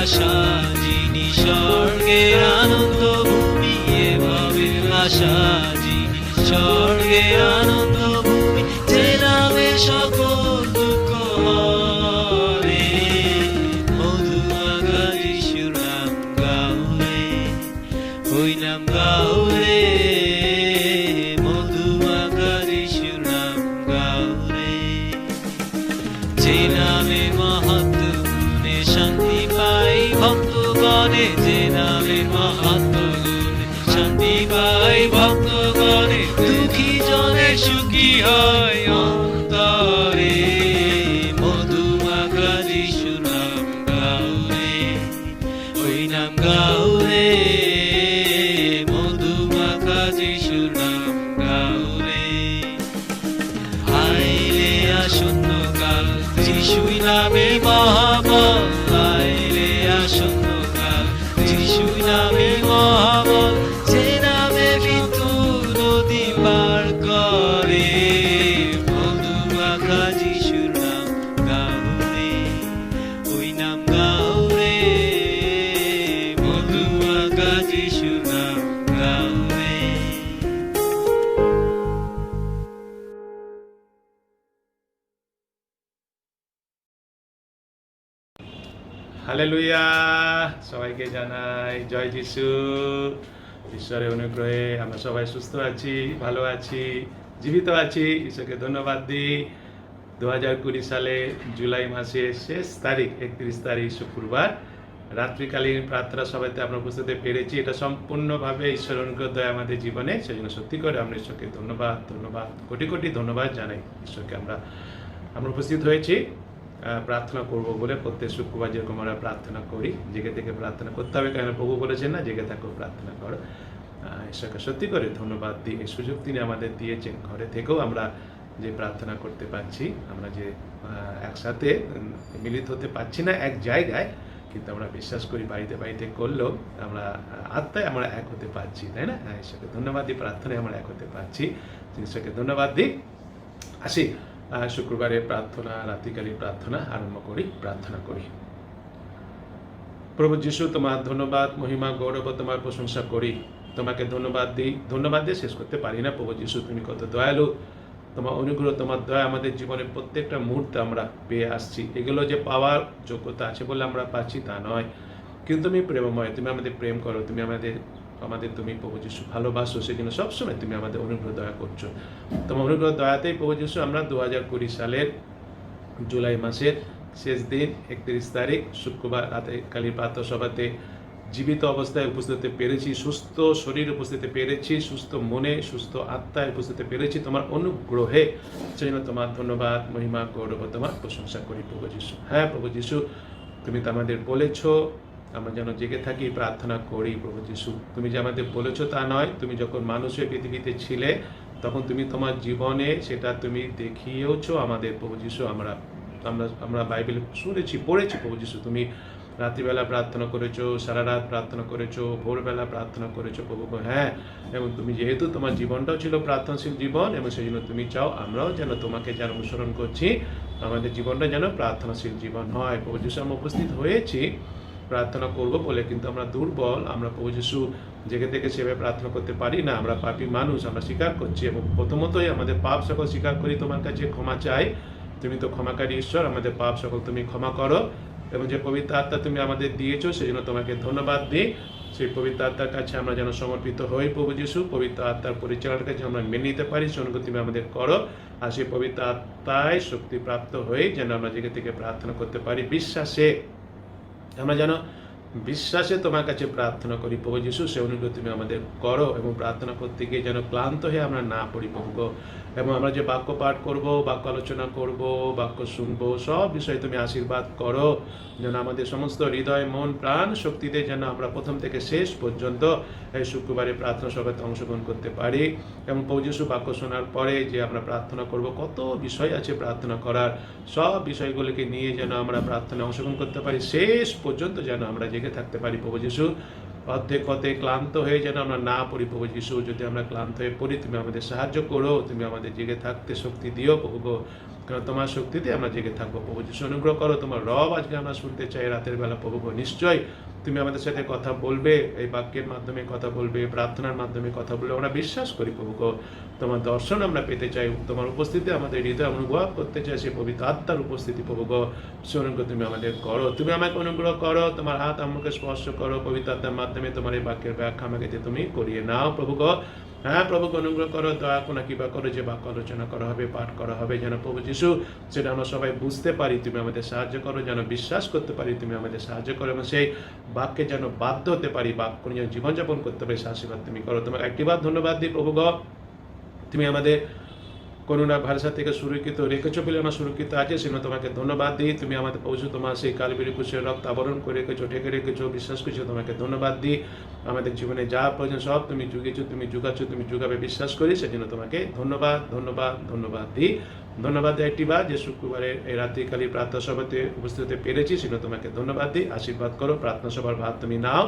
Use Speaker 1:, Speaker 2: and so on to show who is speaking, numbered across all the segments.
Speaker 1: আশা, যিনি স্বর্গের আনন্দ ভূমি, এ ভবের আশা, যিনি স্বর্গের আনন্দ ভূমি, যে নামে সকল দুঃখ হরে। মধু মাখা যিশুর নাম গাও রে, ওই নাম গাও রে, মধু মাখা যিশুর নাম গাও রে। যে নামে মাহাত্ম গুণে শান্তি পাই ভক্তগণে, যে নামে মাহাত্ম গুণে শান্তি পাই ভক্তগণে, দুঃখী জনে সুখী হয় অন্তরে। মধু মাখা যিশুর নাম গাও রে, ওই নাম গাও রে, মধু মাখা যিশুর নাম গাও রে। আইলে আসন্ন কাল, যিশুই নামে মহাবল, আইলে আসন্ন কাল, যিশুই নামে মহাবল, যে নামে মৃত্যু নদী পার করে। মধু মাখা যিশুর নাম গাও রে, ওই নাম গাও রে, মধু মাখা যিশুর নাম গাও রে।
Speaker 2: হালেলুয়া, সবাইকে জানাই জয় যিশু। ঈশ্বরের অনুগ্রহে আমরা সবাই সুস্থ আছি, ভালো আছি, জীবিত আছি। ঈশ্বরকে ধন্যবাদ দিই। 2020 সালে জুলাই মাসের শেষ তারিখ 31 তারিখ শুক্রবার রাত্রিকালীন প্রার্থনা সভাতে আমরা উপস্থিত হতে পেরেছি। এটা সম্পূর্ণভাবে ঈশ্বরের অনুগ্রহ দয়া আমাদের জীবনে। সেই জন্য সত্যি করে আমরা ঈশ্বরকে ধন্যবাদ ধন্যবাদ কোটি কোটি ধন্যবাদ জানাই ঈশ্বরকে। আমরা উপস্থিত হয়েছি প্রার্থনা করব বলে। প্রত্যেক শুক্রবার যেরকম আমরা প্রার্থনা করি, জেগে থেকে প্রার্থনা করতে হবে, কারণ প্রভু বলেছেন না জেগে থাকো প্রার্থনা করো। ঈশ্বরকে সত্যি করে ধন্যবাদ দিই, এই সুযোগ তিনি আমাদের দিয়েছেন। ঘরে থেকেও আমরা যে প্রার্থনা করতে পারছি, আমরা যে একসাথে মিলিত হতে পারছি না এক জায়গায়, কিন্তু আমরা বিশ্বাস করি বাড়িতে বাড়িতে করলেও আমরা আত্মায় আমরা এক হতে পারছি, তাই না? ঈশ্বরকে ধন্যবাদ দিই, প্রার্থনায় আমরা এক হতে পারছি। ঈশ্বরকে ধন্যবাদ দিই। আসি শুক্রবারের প্রার্থনা, রাত্রিকালীন প্রার্থনা আরম্ভ করি। প্রার্থনা করি। প্রভু যিশু, তোমার ধন্যবাদ, মহিমা, গৌরব, তোমার প্রশংসা করি। তোমাকে ধন্যবাদ দিই, ধন্যবাদ দিয়ে শেষ করতে পারি না। প্রভু যিশু, তুমি কত দয়ালু, তোমার অনুগ্রহ, তোমার দয়া আমাদের জীবনের প্রত্যেকটা মুহূর্তে আমরা পেয়ে আসছি। এগুলো যে পাওয়ার যোগ্যতা আছে বলে আমরা পাচ্ছি তা নয়, কিন্তু তুমি প্রেমময়, তুমি আমাদের প্রেম করো, তুমি আমাদের তুমি প্রভু যিশু ভালোবাসো। সেই জন্য সবসময় তুমি আমাদের অনুগ্রহ দয়া করছো। তোমার অনুগ্রহ দয়াতেই প্রভু যিশু আমরা 2020 সালের জুলাই মাসের শেষ দিন 31 তারিখ শুক্রবার রাত্রিকালীন প্রার্থনা সভাতে জীবিত অবস্থায় উপস্থিত হতে পেরেছি, সুস্থ শরীর উপস্থিত হতে পেরেছি, সুস্থ মনে, সুস্থ আত্মায় উপস্থিত হতে পেরেছি তোমার অনুগ্রহে। সেই জন্য তোমার ধন্যবাদ, মহিমা, গৌরব, তোমার প্রশংসা করি প্রভু যিশু। হ্যাঁ প্রভু যিশু, তুমি তো আমাদের বলেছো আমরা যেন জেগে থাকি, প্রার্থনা করি। প্রভু যিশু, তুমি যে আমাদের বলেছো তা নয়, তুমি যখন মানুষের পৃথিবীতে ছিলে তখন তুমি তোমার জীবনে সেটা তুমি দেখিয়েওছো আমাদের। প্রভু যিশু, আমরা বাইবেল শুনেছি, পড়েছি প্রভু যিশু, তুমি রাত্রিবেলা প্রার্থনা করেছো, সারা রাত প্রার্থনা করেছো, ভোরবেলা প্রার্থনা করেছো প্রভু। হ্যাঁ, এবং তুমি যেহেতু তোমার জীবনটাও ছিল প্রার্থনাশীল জীবন, এবং সেই জন্য তুমি চাও আমরাও যেন তোমাকে যেন অনুসরণ করছি, আমাদের জীবনটা যেন প্রার্থনাশীল জীবন হয়। প্রভু যিশু, আমরা উপস্থিত হয়েছি প্রার্থনা করব বলে, কিন্তু আমরা দুর্বল। আমরা প্রভু যিশু জেগে থেকে সেভাবে প্রার্থনা করতে পারি না, আমরা পাপী মানুষ, আমরা স্বীকার করছি। এবং প্রথমতই আমাদের পাপ সকল স্বীকার করি, তোমার কাছে ক্ষমা চাই। তুমি তো ক্ষমাকারী ঈশ্বর, আমাদের পাপ সকল তুমি ক্ষমা করো। এবং যে পবিত্র আত্মা তুমি আমাদের দিয়েছো, সেই জন্য তোমাকে ধন্যবাদ দিই। সেই পবিত্র আত্মার কাছে আমরা যেন সমর্পিত হই প্রভু যিশু। পবিত্র আত্মার পরিচালনার কাছে আমরা মেনে নিতে পারি, সেজন্য তুমি আমাদের করো। আর সেই পবিত্র আত্মায় শক্তিপ্রাপ্ত হয়ে যেন আমরা জেগে থেকে প্রার্থনা করতে পারি বিশ্বাসে। আমরা যেন বিশ্বাসে তোমার কাছে প্রার্থনা করি প্রভু যিশু। সে অনুগ্রহ তুমি আমাদের করো, এবং প্রার্থনা করতে গিয়ে যেন ক্লান্ত হয়ে আমরা না পড়ি প্রভু। এবং আমরা যে বাক্য পাঠ করব, বাক্য আলোচনা করব, বাক্য শুনবো, সব বিষয়ে তুমি আশীর্বাদ করো। যেন আমাদের সমস্ত হৃদয়, মন, প্রাণ, শক্তিতে যেন আমরা প্রথম থেকে শেষ পর্যন্ত এই শুক্রবারে প্রার্থনা সভাতে অংশগ্রহণ করতে পারি। এবং প্রভু যিশু, বাক্য শোনার পরে যে আমরা প্রার্থনা করব, কত বিষয় আছে প্রার্থনা করার, সব বিষয়গুলিকে নিয়ে যেন আমরা প্রার্থনায় অংশগ্রহণ করতে পারি, শেষ পর্যন্ত যেন আমরা জেগে থাকতে পারি প্রভু যিশু। অর্ধেক পথে ক্লান্ত হয়ে যেন আমরা না পড়ি প্রভু যিশু। যদি আমরা ক্লান্ত হয়ে পড়ি, তুমি আমাদের সাহায্য করো, তুমি আমাদের জেগে থাকতে শক্তি দিও প্রভু। কারণ তোমার শক্তিতে আমরা জেগে থাকবো। প্রভু যিশু অনুগ্রহ করো, তোমার রব আজকে আমরা শুনতে চাই রাতের বেলা। প্রভু নিশ্চয়ই তুমি আমাদের সাথে কথা বলবে, এই বাক্যের মাধ্যমে কথা বলবে, প্রার্থনার মাধ্যমে কথা বলবে। আমরা বিশ্বাস করি প্রভু, তোমার দর্শন আমরা পেতে চাই, তোমার উপস্থিতি আমাদের হৃদয় অনুভব করতে চাই, সেই পবিত্র আত্মার উপস্থিতি প্রভু সে অনুগ্রহ তুমি আমাদের করো। তুমি আমাকে অনুগ্রহ করো, তোমার হাত আমাকে স্পর্শ করো, পবিত্র আত্মার মাধ্যমে তোমার এই বাক্যের ব্যাখ্যা আমাকে তুমি করিয়ে নাও প্রভু। হ্যাঁ প্রভু, অনুগ্রহ করো, দয়া কোনা কিবা করো, যে বাক্য আলোচনা করা হবে, পাঠ করা হবে, যেন প্রভু যিশু সেটা আমরা সবাই বুঝতে পারি, তুমি আমাদের সাহায্য করো, যেন বিশ্বাস করতে পারি, তুমি আমাদের সাহায্য করো, এবং সেই বাক্যে যেন বাধ্য হতে পারি, বাক্য নিয়ে জীবনযাপন করতে পারি, আশীর্বাদ তুমি করো। তোমাকে একটিবার ধন্যবাদ দিই প্রভু, তুমি আমাদের করোনা ভাইরাস থেকে সুরক্ষিত রেখেছো বলে আমরা সুরক্ষিত আছে, সেজন্য তোমাকে ধন্যবাদ দিই। তুমি আমাদের পৌঁছে তোমার সেই কালবেরি কুশের রক্ত আবরণ করে রেখেছো, ঢেকে রেখেছো, বিশ্বাস করছো, তোমাকে ধন্যবাদ দিই। আমাদের জীবনে যা প্রয়োজন সব তুমি যুগেছো, তুমি যুগাচ্ছ, তুমি যুগাবে বিশ্বাস করি, সেজন্য তোমাকে ধন্যবাদ ধন্যবাদ ধন্যবাদ দিই। ধন্যবাদ একটি বার যে শুক্রবারে এই রাত্রিকালী প্রার্থনা সভাতে উপস্থিত হতে পেরেছি, সেজন্য তোমাকে ধন্যবাদ দিই। আশীর্বাদ করো, প্রার্থনা সভার ভার তুমি নাও,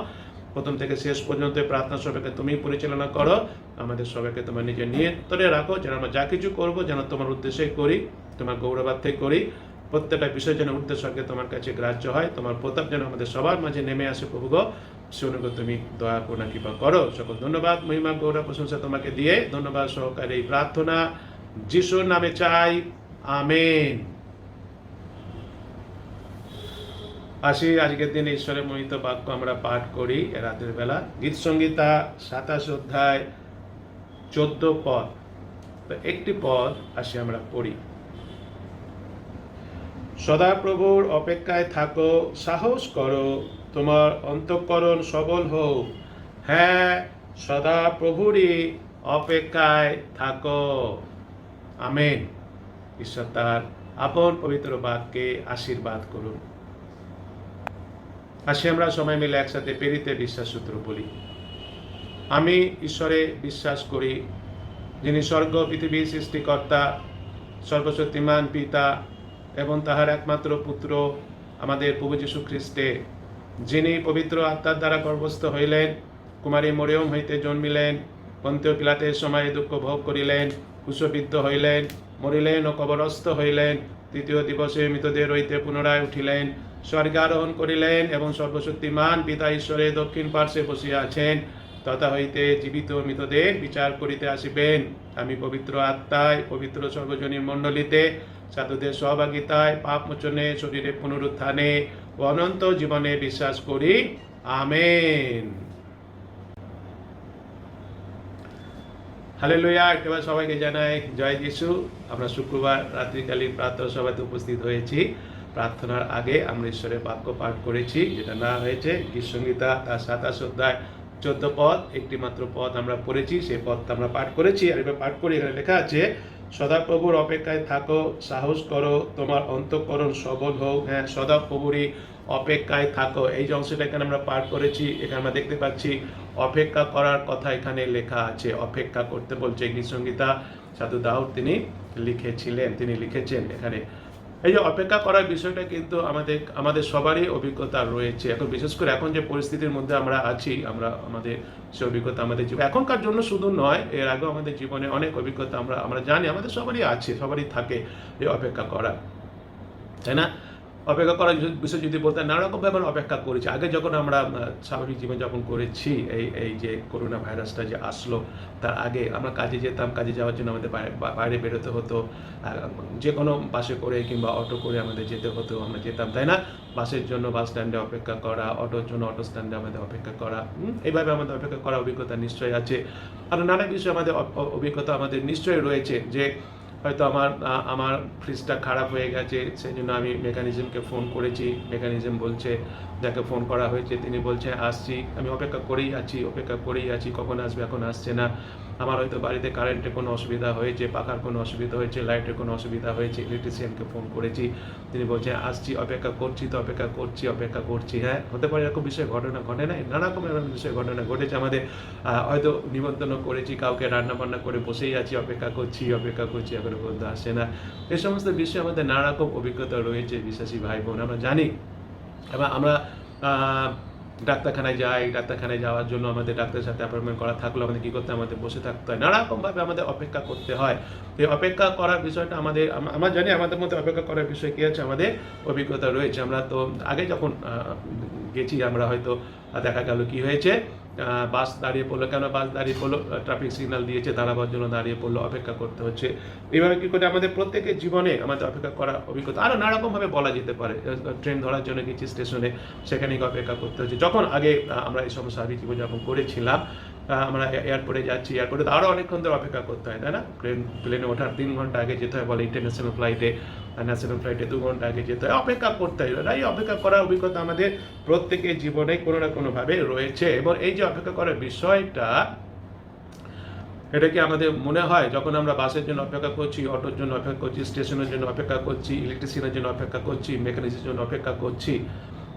Speaker 2: প্রথম থেকে শেষ পর্যন্ত প্রার্থনা সভাকে তুমি পরিচালনা করো, আমাদের সবাইকে তোমার নিজের নিয়ন্ত্রণে রাখো, যেন আমরা যা কিছু করবো যেন তোমার উদ্দেশ্যে করি, তোমার গৌরবার্থে করি, প্রত্যেকটা বিষয় যেন উদ্দেশ্যকে তোমার কাছে গ্রাহ্য হয়, তোমার প্রতাপ যেন আমাদের সবার মাঝে নেমে আসে প্রভু সে অনুগ্রহ তুমি দয়া করুণা কৃপা করো। সকল ধন্যবাদ, মহিমা, গৌরব, প্রশংসা তোমাকে দিয়ে ধন্যবাদ সহকারে এই প্রার্থনা যিশুর নামে চাই, আমেন। আসি আজকের দিনে ঈশ্বরের মহিত বাক্য আমরা পাঠ করি রাতের বেলা। গীত সংগীতা 27 অধ্যায় 14 পদ, একটি পদ আসি আমরা পড়ি। সদাপ্রভুর অপেক্ষায় থাকো, সাহস করো, তোমার অন্তঃকরণ সবল হোক। হ্যাঁ, সদাপ্রভুরই অপেক্ষায় থাকো, আমেন। ঈশ্বর তার আপন পবিত্র বাক্যে আশীর্বাদ করুন। আসি আমরা সবাই মিলে একসাথে পেরিতে বিশ্বাস সূত্র বলি। আমি ঈশ্বরে বিশ্বাস করি, যিনি স্বর্গ পৃথিবীর সৃষ্টিকর্তা, সর্বশক্তিমান পিতা এবং তাহার একমাত্র পুত্র আমাদের প্রভু যীশু খ্রিস্টে, যিনি পবিত্র আত্মার দ্বারা গর্ভস্থ হইলেন, কুমারী মরিয়ম হইতে জন্মিলেন, পন্তীয় পিলাতের সময়ে দুঃখ ভোগ করিলেন, ক্রুশবিদ্ধ হইলেন, মরিলেন ও কবরস্থ হইলেন, তৃতীয় দিবসে মৃতদের হইতে পুনরায় উঠিলেন, স্বর্গারোহণ করিলেন এবং সর্বশক্তিমান পিতা ঈশ্বরের দক্ষিণ পার্শ্বে বসিয়া আছেন, তথা হইতে জীবিত মৃতদের বিচার করিতে আসিবেন। আমি পবিত্র আত্মায়, পবিত্র সর্বজনীন মণ্ডলীতে, সাধুদের সহভাগিতায়, পাপ মোচনে, শরীরে পুনরুত্থানে ও অনন্ত জীবনে বিশ্বাস করি, আমেন। হালেলুয়া। একবার সবাইকে জানাই জয় যিশু। আমরা শুক্রবার রাত্রিকালীন প্রার্থনা সভাতে উপস্থিত হয়েছি। প্রার্থনার আগে আমরা ঈশ্বরের বাক্য পাঠ করেছি, যেটা না হয়েছে গীত সংগীতা তার 27 অধ্যায় 14 পদ, একটি মাত্র পদ আমরা পড়েছি, সেই পদটা আমরা পাঠ করেছি। আর এবার পাঠ করি, এখানে লেখা আছে, সদাপ্রভুর অপেক্ষায় থাকো, সাহস করো, তোমার অন্তঃকরণ সবল হোক। হ্যাঁ, সদাপ্রভুরই অপেক্ষায় থাকো, এই যে অংশটা এখানে আমরা পাঠ করেছি। এখানে আমরা দেখতে পাচ্ছি অপেক্ষা করার কথা এখানে লেখা আছে, অপেক্ষা করতে বলছে। গীত সংগীতা সাধু দাউদ তিনি লিখেছেন এখানে। এই যে অপেক্ষা করার বিষয়টা কিন্তু আমাদের সবারই অভিজ্ঞতা রয়েছে। এখন বিশেষ করে এখন যে পরিস্থিতির মধ্যে আমরা আছি, আমাদের সে অভিজ্ঞতা আমাদের জীবন এখনকার জন্য শুধু নয়, এর আগেও আমাদের জীবনে অনেক অভিজ্ঞতা আমরা জানি, আমাদের সবারই আছে, সবারই থাকে এই অপেক্ষা করা, তাই না? অপেক্ষা করার বিষয় যদি বলতে নানা রকমভাবে আমরা অপেক্ষা করেছি। আগে যখন আমরা স্বাভাবিক জীবনযাপন করেছি, এই যে করোনা ভাইরাসটা যে আসলো, তার আগে আমরা কাজে যেতাম, কাজে যাওয়ার জন্য আমাদের বাইরে বেরোতে হতো, যে কোনো বাসে করে কিংবা অটো করে আমাদের যেতে হতো, আমরা যেতাম, তাই না? বাসের জন্য বাস স্ট্যান্ডে অপেক্ষা করা, অটোর জন্য অটো স্ট্যান্ডে আমাদের অপেক্ষা করা, এইভাবে আমাদের অপেক্ষা করার অভিজ্ঞতা নিশ্চয়ই আছে। আর নানা বিষয়ে আমাদের অভিজ্ঞতা আমাদের নিশ্চয়ই রয়েছে, যে হয়তো আমার ফ্রিজটা খারাপ হয়ে গেছে, সেই জন্য আমি মেকানিজমকে ফোন করেছি, মেকানিজম বলছে, যাকে ফোন করা হয়েছে তিনি বলছে আসছি, আমি অপেক্ষা করেই আছি, কখন আসবে, এখন আসছে না। আমার হয়তো বাড়িতে কারেন্টের কোনো অসুবিধা হয়েছে, পাখার কোনো অসুবিধা হয়েছে, লাইটের কোনো অসুবিধা হয়েছে, ইলেকট্রিশিয়ানকে ফোন করেছি, তিনি বলছে আসছি, অপেক্ষা করছি। হ্যাঁ, হতে পারে এরকম বিষয়ে ঘটনা ঘটে নাই, নানা রকমের বিষয়ে ঘটনা ঘটেছে আমাদের। হয়তো নিমন্ত্রণ করেছি কাউকে, রান্নাবান্না করে বসেই আছি, অপেক্ষা করছি, এখনো পর্যন্ত আসে না। এই সমস্ত বিষয়ে আমাদের নানা রকম অভিজ্ঞতা রয়েছে বিশ্বাসী ভাই বোন, আমরা জানি। এবং আমরা ডাক্তারখানায় যাই, ডাক্তারখানায় যাওয়ার জন্য আমাদের ডাক্তারের সাথে অ্যাপয়েন্টমেন্ট করা থাকলেও আমাদের কী করতে হয়, আমাদের বসে থাকতে হয়, নানারকমভাবে আমাদের অপেক্ষা করতে হয়। এই অপেক্ষা করার বিষয়টা আমরা জানি আমাদের মধ্যে অপেক্ষা করার বিষয় কী আছে, আমাদের অভিজ্ঞতা রয়েছে। আমরা তো আগে যখন গেছি আমরা হয়তো দেখা গেল কি হয়েছে, বাস দাঁড়িয়ে পড়লো, কেন বাস দাঁড়িয়ে পড়লো, ট্রাফিক সিগন্যাল দিয়েছে, দাঁড়াবার জন্য দাঁড়িয়ে পড়লো, অপেক্ষা করতে হচ্ছে। এইভাবে কী করে আমাদের প্রত্যেকের জীবনে আমাদের অপেক্ষা করার অভিজ্ঞতা আরও নানারকমভাবে বলা যেতে পারে। ট্রেন ধরার জন্য গেছি স্টেশনে, সেখানে অপেক্ষা করতে হচ্ছে। যখন আগে আমরা এই সমস্ত হাবি জীবনযাপন করেছিলাম, আমরা এয়ারপোর্টে যাচ্ছি, এয়ারপোর্টে আরও অনেকক্ষণ ধরে অপেক্ষা করতে হয়, তাই না? প্লেনে ওঠার 3 ঘন্টা আগে যেতে হয় বলে, ইন্টারন্যাশনাল ফ্লাইটে, ন্যাশনাল ফ্লাইটে 2 ঘন্টা আগে যেতে হয়, অপেক্ষা করতে হয়। এই অপেক্ষা করার অভিজ্ঞতা আমাদের প্রত্যেকের জীবনে কোনো না কোনোভাবে রয়েছে। এবং এই যে অপেক্ষা করার বিষয়টা, এটা কি আমাদের মনে হয় যখন আমরা বাসের জন্য অপেক্ষা করছি, অটোর জন্য অপেক্ষা করছি, স্টেশনের জন্য অপেক্ষা করছি, ইলেকট্রিশিয়ানের জন্য অপেক্ষা করছি, মেকানিকের জন্য অপেক্ষা করছি,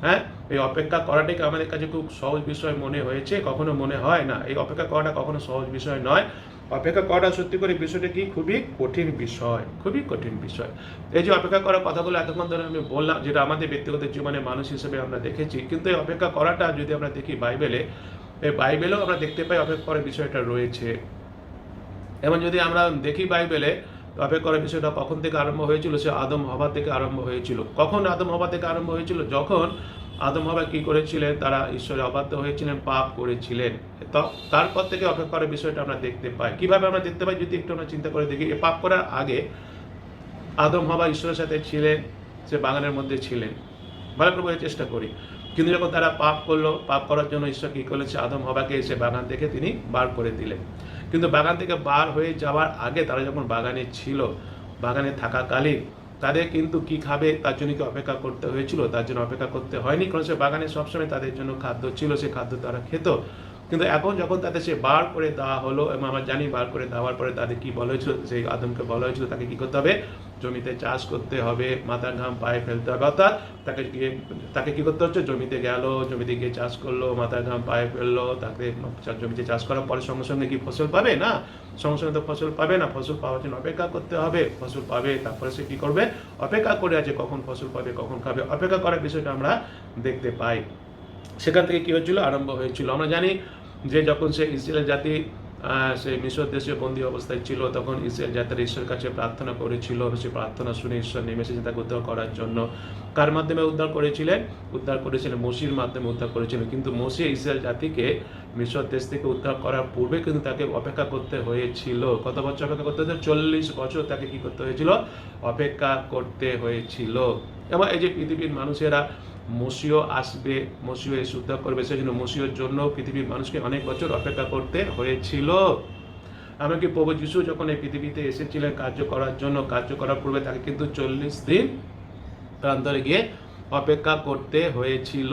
Speaker 2: হ্যাঁ, এই অপেক্ষা করাটাকে আমাদের কাছে খুব সহজ বিষয় মনে হয়েছে? কখনো মনে হয় না। এই অপেক্ষা করাটা কখনো সহজ বিষয় নয়। অপেক্ষা করাটা সত্যি করে বিষয়টা কি খুবই কঠিন বিষয়, খুবই কঠিন বিষয়। এই যে অপেক্ষা করার কথাগুলো এতক্ষণ ধরে আমি বললাম, যেটা আমাদের ব্যক্তিগত জীবনে মানুষ হিসেবে আমরা দেখেছি, কিন্তু এই অপেক্ষা করাটা যদি আমরা দেখি বাইবেলে, এই বাইবেলেও আমরা দেখতে পাই অপেক্ষা করার বিষয়টা রয়েছে। এবং যদি আমরা দেখি বাইবেলে, অপেক্ষা করার বিষয়টা কখন থেকে আরম্ভ হয়েছিল, সে আদম হওয়া থেকে আরম্ভ হয়েছিল। কখন আদম হওয়া থেকে আরম্ভ হয়েছিল? যখন আদম হওয়া কী করেছিলেন, তারা ঈশ্বরে অবাধ্য হয়েছিলেন, পাপ করেছিলেন। তারপর থেকে অপেক্ষা করার বিষয়টা আমরা দেখতে পাই। কিভাবে আমরা দেখতে পাই যদি একটু আমরা চিন্তা করে দেখি। পাপ করার আগে আদম হওয়া ঈশ্বরের সাথে ছিলেন, সে বাগানের মধ্যে ছিলেন, ভালো করে বোঝার চেষ্টা করি। কিন্তু যখন তারা পাপ করলো, পাপ করার জন্য ঈশ্বর কী করেছে, আদম হওয়াকে এসে বাগান থেকে তিনি বার করে দিলেন। কিন্তু বাগান থেকে বার হয়ে যাওয়ার আগে তারা যখন বাগানে ছিল, বাগানে থাকাকালীন তাদের কিন্তু কি খাবে তার জন্য কি অপেক্ষা করতে হয়েছিল? তার জন্য অপেক্ষা করতে হয়নি, কারণ সে বাগানে সবসময় তাদের জন্য খাদ্য ছিল, সে খাদ্য তারা খেত। কিন্তু এখন যখন তাদের সে বার করে দেওয়া হলো, এবং আমরা জানি বার করে দেওয়ার পরে তাদের কি বলা হয়েছিল, সেই আদমকে বলা হয়েছিল তাকে কি করতে হবে, জমিতে চাষ করতে হবে, মাথার ঘাম পায়ে ফেলতে হবে। অর্থাৎ তাকে কি করতে হচ্ছে, জমিতে গেল, জমিতে গিয়ে চাষ করলো, মাথার ঘাম পায়ে ফেললো, তাকে জমিতে চাষ করার পরে সঙ্গে সঙ্গে কি ফসল পাবে না? সঙ্গে সঙ্গে তো ফসল পাবে না। ফসল পাওয়ার জন্য অপেক্ষা করতে হবে, ফসল পাবে, তারপরে সে কি করবে, অপেক্ষা করে আছে কখন ফসল পাবে, কখন খাবে। অপেক্ষা করার বিষয়টা আমরা দেখতে পাই। সেখান থেকে কি হয়েছিল, আরম্ভ হয়েছিল। আমরা জানি যে যখন সে ইসরায়েল জাতি সে মিশর দেশে বন্দী অবস্থায় ছিল, তখন ইসরায়েল জাতির ঈশ্বরের কাছে প্রার্থনা করেছিল। সে প্রার্থনা শুনে ঈশ্বর নেমে এসেছেন তাকে উদ্ধার করার জন্য। কার মাধ্যমে উদ্ধার করেছিলেন? উদ্ধার করেছিলেন মোশির মাধ্যমে উদ্ধার করেছিলেন। কিন্তু মোশে ইসরায়েল জাতিকে মিশর দেশ থেকে উদ্ধার করার পূর্বে কিন্তু তাকে অপেক্ষা করতে হয়েছিল। কত বছর অপেক্ষা করতে হয়েছিল? 40 বছর তাকে কি করতে হয়েছিল, অপেক্ষা করতে হয়েছিল। এবং এই যে পৃথিবীর মানুষেরা মসিহ আসবে, মসিহ এসে উদ্ধার করবে, সেই জন্য মসিহর জন্য পৃথিবীর মানুষকে অনেক বছর অপেক্ষা করতে হয়েছিল। এমনকি প্রভু যিশু যখন এই পৃথিবীতে এসেছিলেন কার্য করার জন্য, কার্য করার পূর্বে তাকে কিন্তু 40 দিন প্রান্তরে গিয়ে অপেক্ষা করতে হয়েছিল।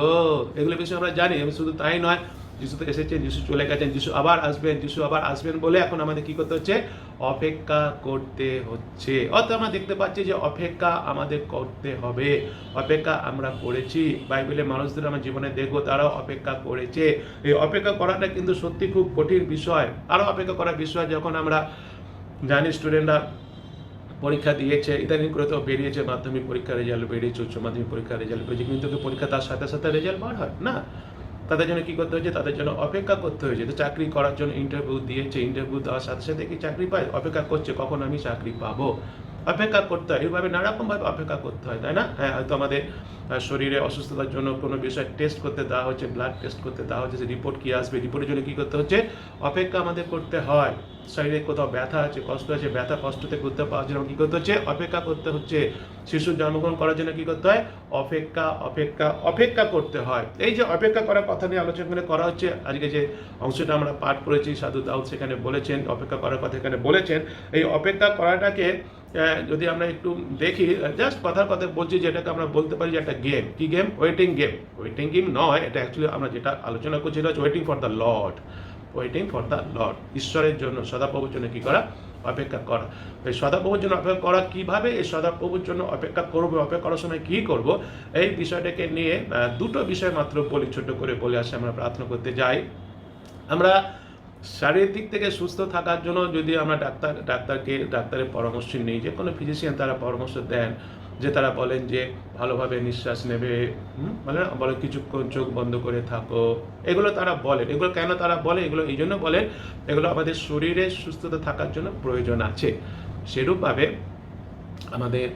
Speaker 2: এগুলো বিষয়ে আমরা জানি। শুধু তাই নয়, যিশু তো এসেছেন, যিশু চলে গেছেন, যিশু আবার আসবেন, যিশু আবার আসবেন বলে এখন আমাদের কি করতে হচ্ছে, অপেক্ষা করতে হচ্ছে। অর্থাৎ আমরা দেখতে পাচ্ছি যে অপেক্ষা আমাদের করতে হবে। অপেক্ষা আমরা করেছি। বাইবেলের মানুষদের আমরা জীবনে দেখবো তারাও অপেক্ষা করেছে। এই অপেক্ষা করাটা কিন্তু সত্যি খুব কঠিন বিষয়। আরও অপেক্ষা করার বিষয় যখন আমরা জানি, স্টুডেন্টরা পরীক্ষা দিয়েছে, ইদানিং করে তো বেরিয়েছে মাধ্যমিক পরীক্ষার রেজাল্ট বেরিয়েছে, উচ্চ মাধ্যমিক পরীক্ষার রেজাল্ট বেরিয়েছে, কিন্তু পরীক্ষা তার সাথে সাথে রেজাল্ট বার হয় না। তাদের জন্য কি করতে হয়েছে, তাদের জন্য অপেক্ষা করতে হয়েছে। তো চাকরি করার জন্য ইন্টারভিউ দিয়েছে, ইন্টারভিউ দেওয়ার সাথে সাথে কি চাকরি পায়? অপেক্ষা করছে কখন আমি চাকরি পাবো, অপেক্ষা করতে হয়। এইভাবে নানারকমভাবে অপেক্ষা করতে হয়, তাই না? হ্যাঁ, হয়তো আমাদের শরীরে অসুস্থতার জন্য কোনো বিষয় টেস্ট করতে দেওয়া হচ্ছে, ব্লাড টেস্ট করতে দেওয়া হচ্ছে, যে রিপোর্ট কী আসবে, রিপোর্টের জন্য কী করতে হচ্ছে, অপেক্ষা আমাদের করতে হয়। শরীরে কোথাও ব্যথা আছে, কষ্ট আছে, ব্যথা কষ্ট থেকে উদ্ধার পাওয়ার জন্য কী করতে হচ্ছে, অপেক্ষা করতে হচ্ছে। শিশুর জন্মগ্রহণ করার জন্য কী করতে হয়, অপেক্ষা অপেক্ষা অপেক্ষা করতে হয়। এই যে অপেক্ষা করার কথা নিয়ে আলোচনা করা হচ্ছে, আজকে যে অংশটা আমরা পাঠ করেছি, সাধু দাউদ সেখানে বলেছেন, অপেক্ষা করার কথা এখানে বলেছেন। এই অপেক্ষা করাটাকে যদি আমরা একটু দেখি, জাস্ট কথার কথা বলছি, যেটাকে আমরা বলতে পারি যে একটা গেম। কি game? Waiting game. Waiting game নয়, এটা অ্যাকচুয়ালি আমরা যেটা আলোচনা করছি এটা হচ্ছে waiting for the Lord. Waiting for the Lord, ঈশ্বরের জন্য, সদাপ্রভুর জন্য কি করা, অপেক্ষা করা। এই সদাপ্রভুর জন্য অপেক্ষা করা কিভাবে, এই সদাপ্রভুর জন্য অপেক্ষা করবো, অপেক্ষা করার সময় কি করব, এই বিষয়টাকে নিয়ে দুটো বিষয় মাত্র বলি, ছোট করে বলে আসে আমরা প্রার্থনা করতে যাই। আমরা শারীরিক দিক থেকে সুস্থ থাকার জন্য যদি আমরা ডাক্তারের পরামর্শ নিই, যে কোনো ফিজিশিয়ান তারা পরামর্শ দেন, যে তারা বলেন যে ভালোভাবে নিঃশ্বাস নেবে, মানে বলে কিছুক্ষণ চোখ বন্ধ করে থাকো, এগুলো তারা বলেন। এগুলো কেন তারা বলে? এগুলো এই জন্য বলেন, এগুলো আমাদের শরীরের সুস্থতা থাকার জন্য প্রয়োজন আছে। সেরূপভাবে আমাদের